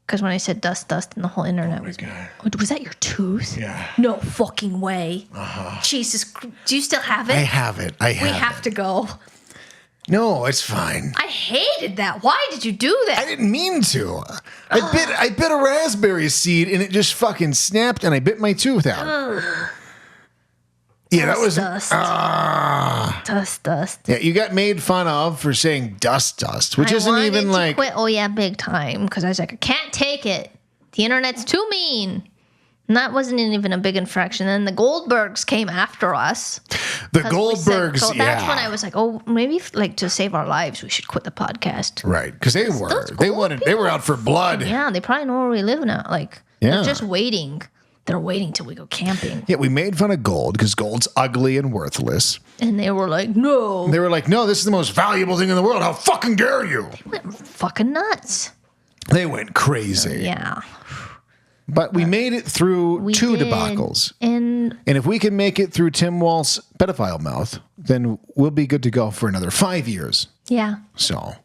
Because when I said Dust and the whole internet was... Oh, was that your tooth? Yeah. No fucking way. Uh-huh. Jesus. Do you still have it? I have it. We have to go. No, it's fine. I hated that. Why did you do that? I didn't mean to. I bit a raspberry seed and it just fucking snapped and I bit my tooth out. Yeah, that was Dust. Dust. Yeah, you got made fun of for saying dust, which isn't even like. Quit. Oh yeah, big time. Because I was like, I can't take it. The internet's too mean. And that wasn't even a big infraction. And the Goldbergs came after us. The Goldbergs, so that's when I was like, oh, maybe like to save our lives, we should quit the podcast. Right, because they were out for blood. Yeah, they probably know where we live now. Like, they're just waiting. They're waiting till we go camping. Yeah, we made fun of gold because gold's ugly and worthless. And they were like, no. They were like, no, this is the most valuable thing in the world. How fucking dare you? They went fucking nuts. They went crazy. Yeah. But we made it through two debacles. And if we can make it through Tim Walz's pedophile mouth, then we'll be good to go for another 5 years. Yeah. So.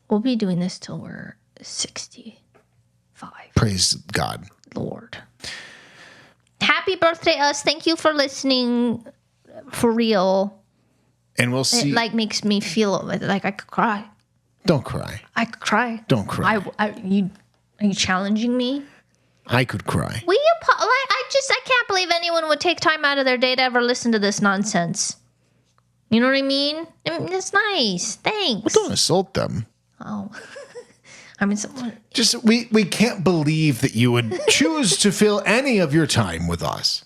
We'll be doing this till we're 65. Praise God. Lord. Happy birthday, us. Thank you for listening. For real. And we'll see. It makes me feel like I could cry. Don't cry. I could cry. Don't cry. Are you challenging me? I could cry. Will you? I can't believe anyone would take time out of their day to ever listen to this nonsense. You know what I mean? It's nice. Thanks. Well, don't assault them. Oh. I mean, someone. Just, we can't believe that you would choose to fill any of your time with us.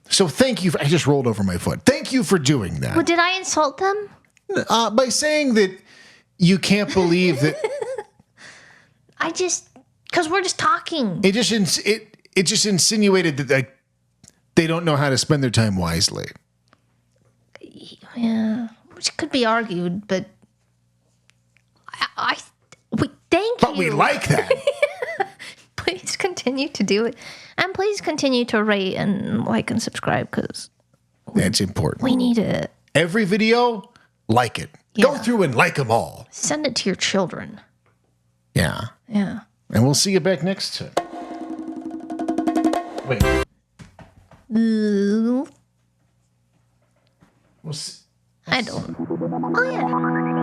So thank you. I just rolled over my foot. Thank you for doing that. Well, did I insult them? By saying that you can't believe that. Because we're just talking. It just insinuated that they don't know how to spend their time wisely. Yeah, which could be argued, but thank you. But we like that. Please continue to do it, and please continue to rate and like and subscribe because that's important. We need it. Every video, like it. Yeah. Go through and like them all. Send it to your children. Yeah. Yeah. And we'll see you back next time. Wait. I don't. Oh, yeah.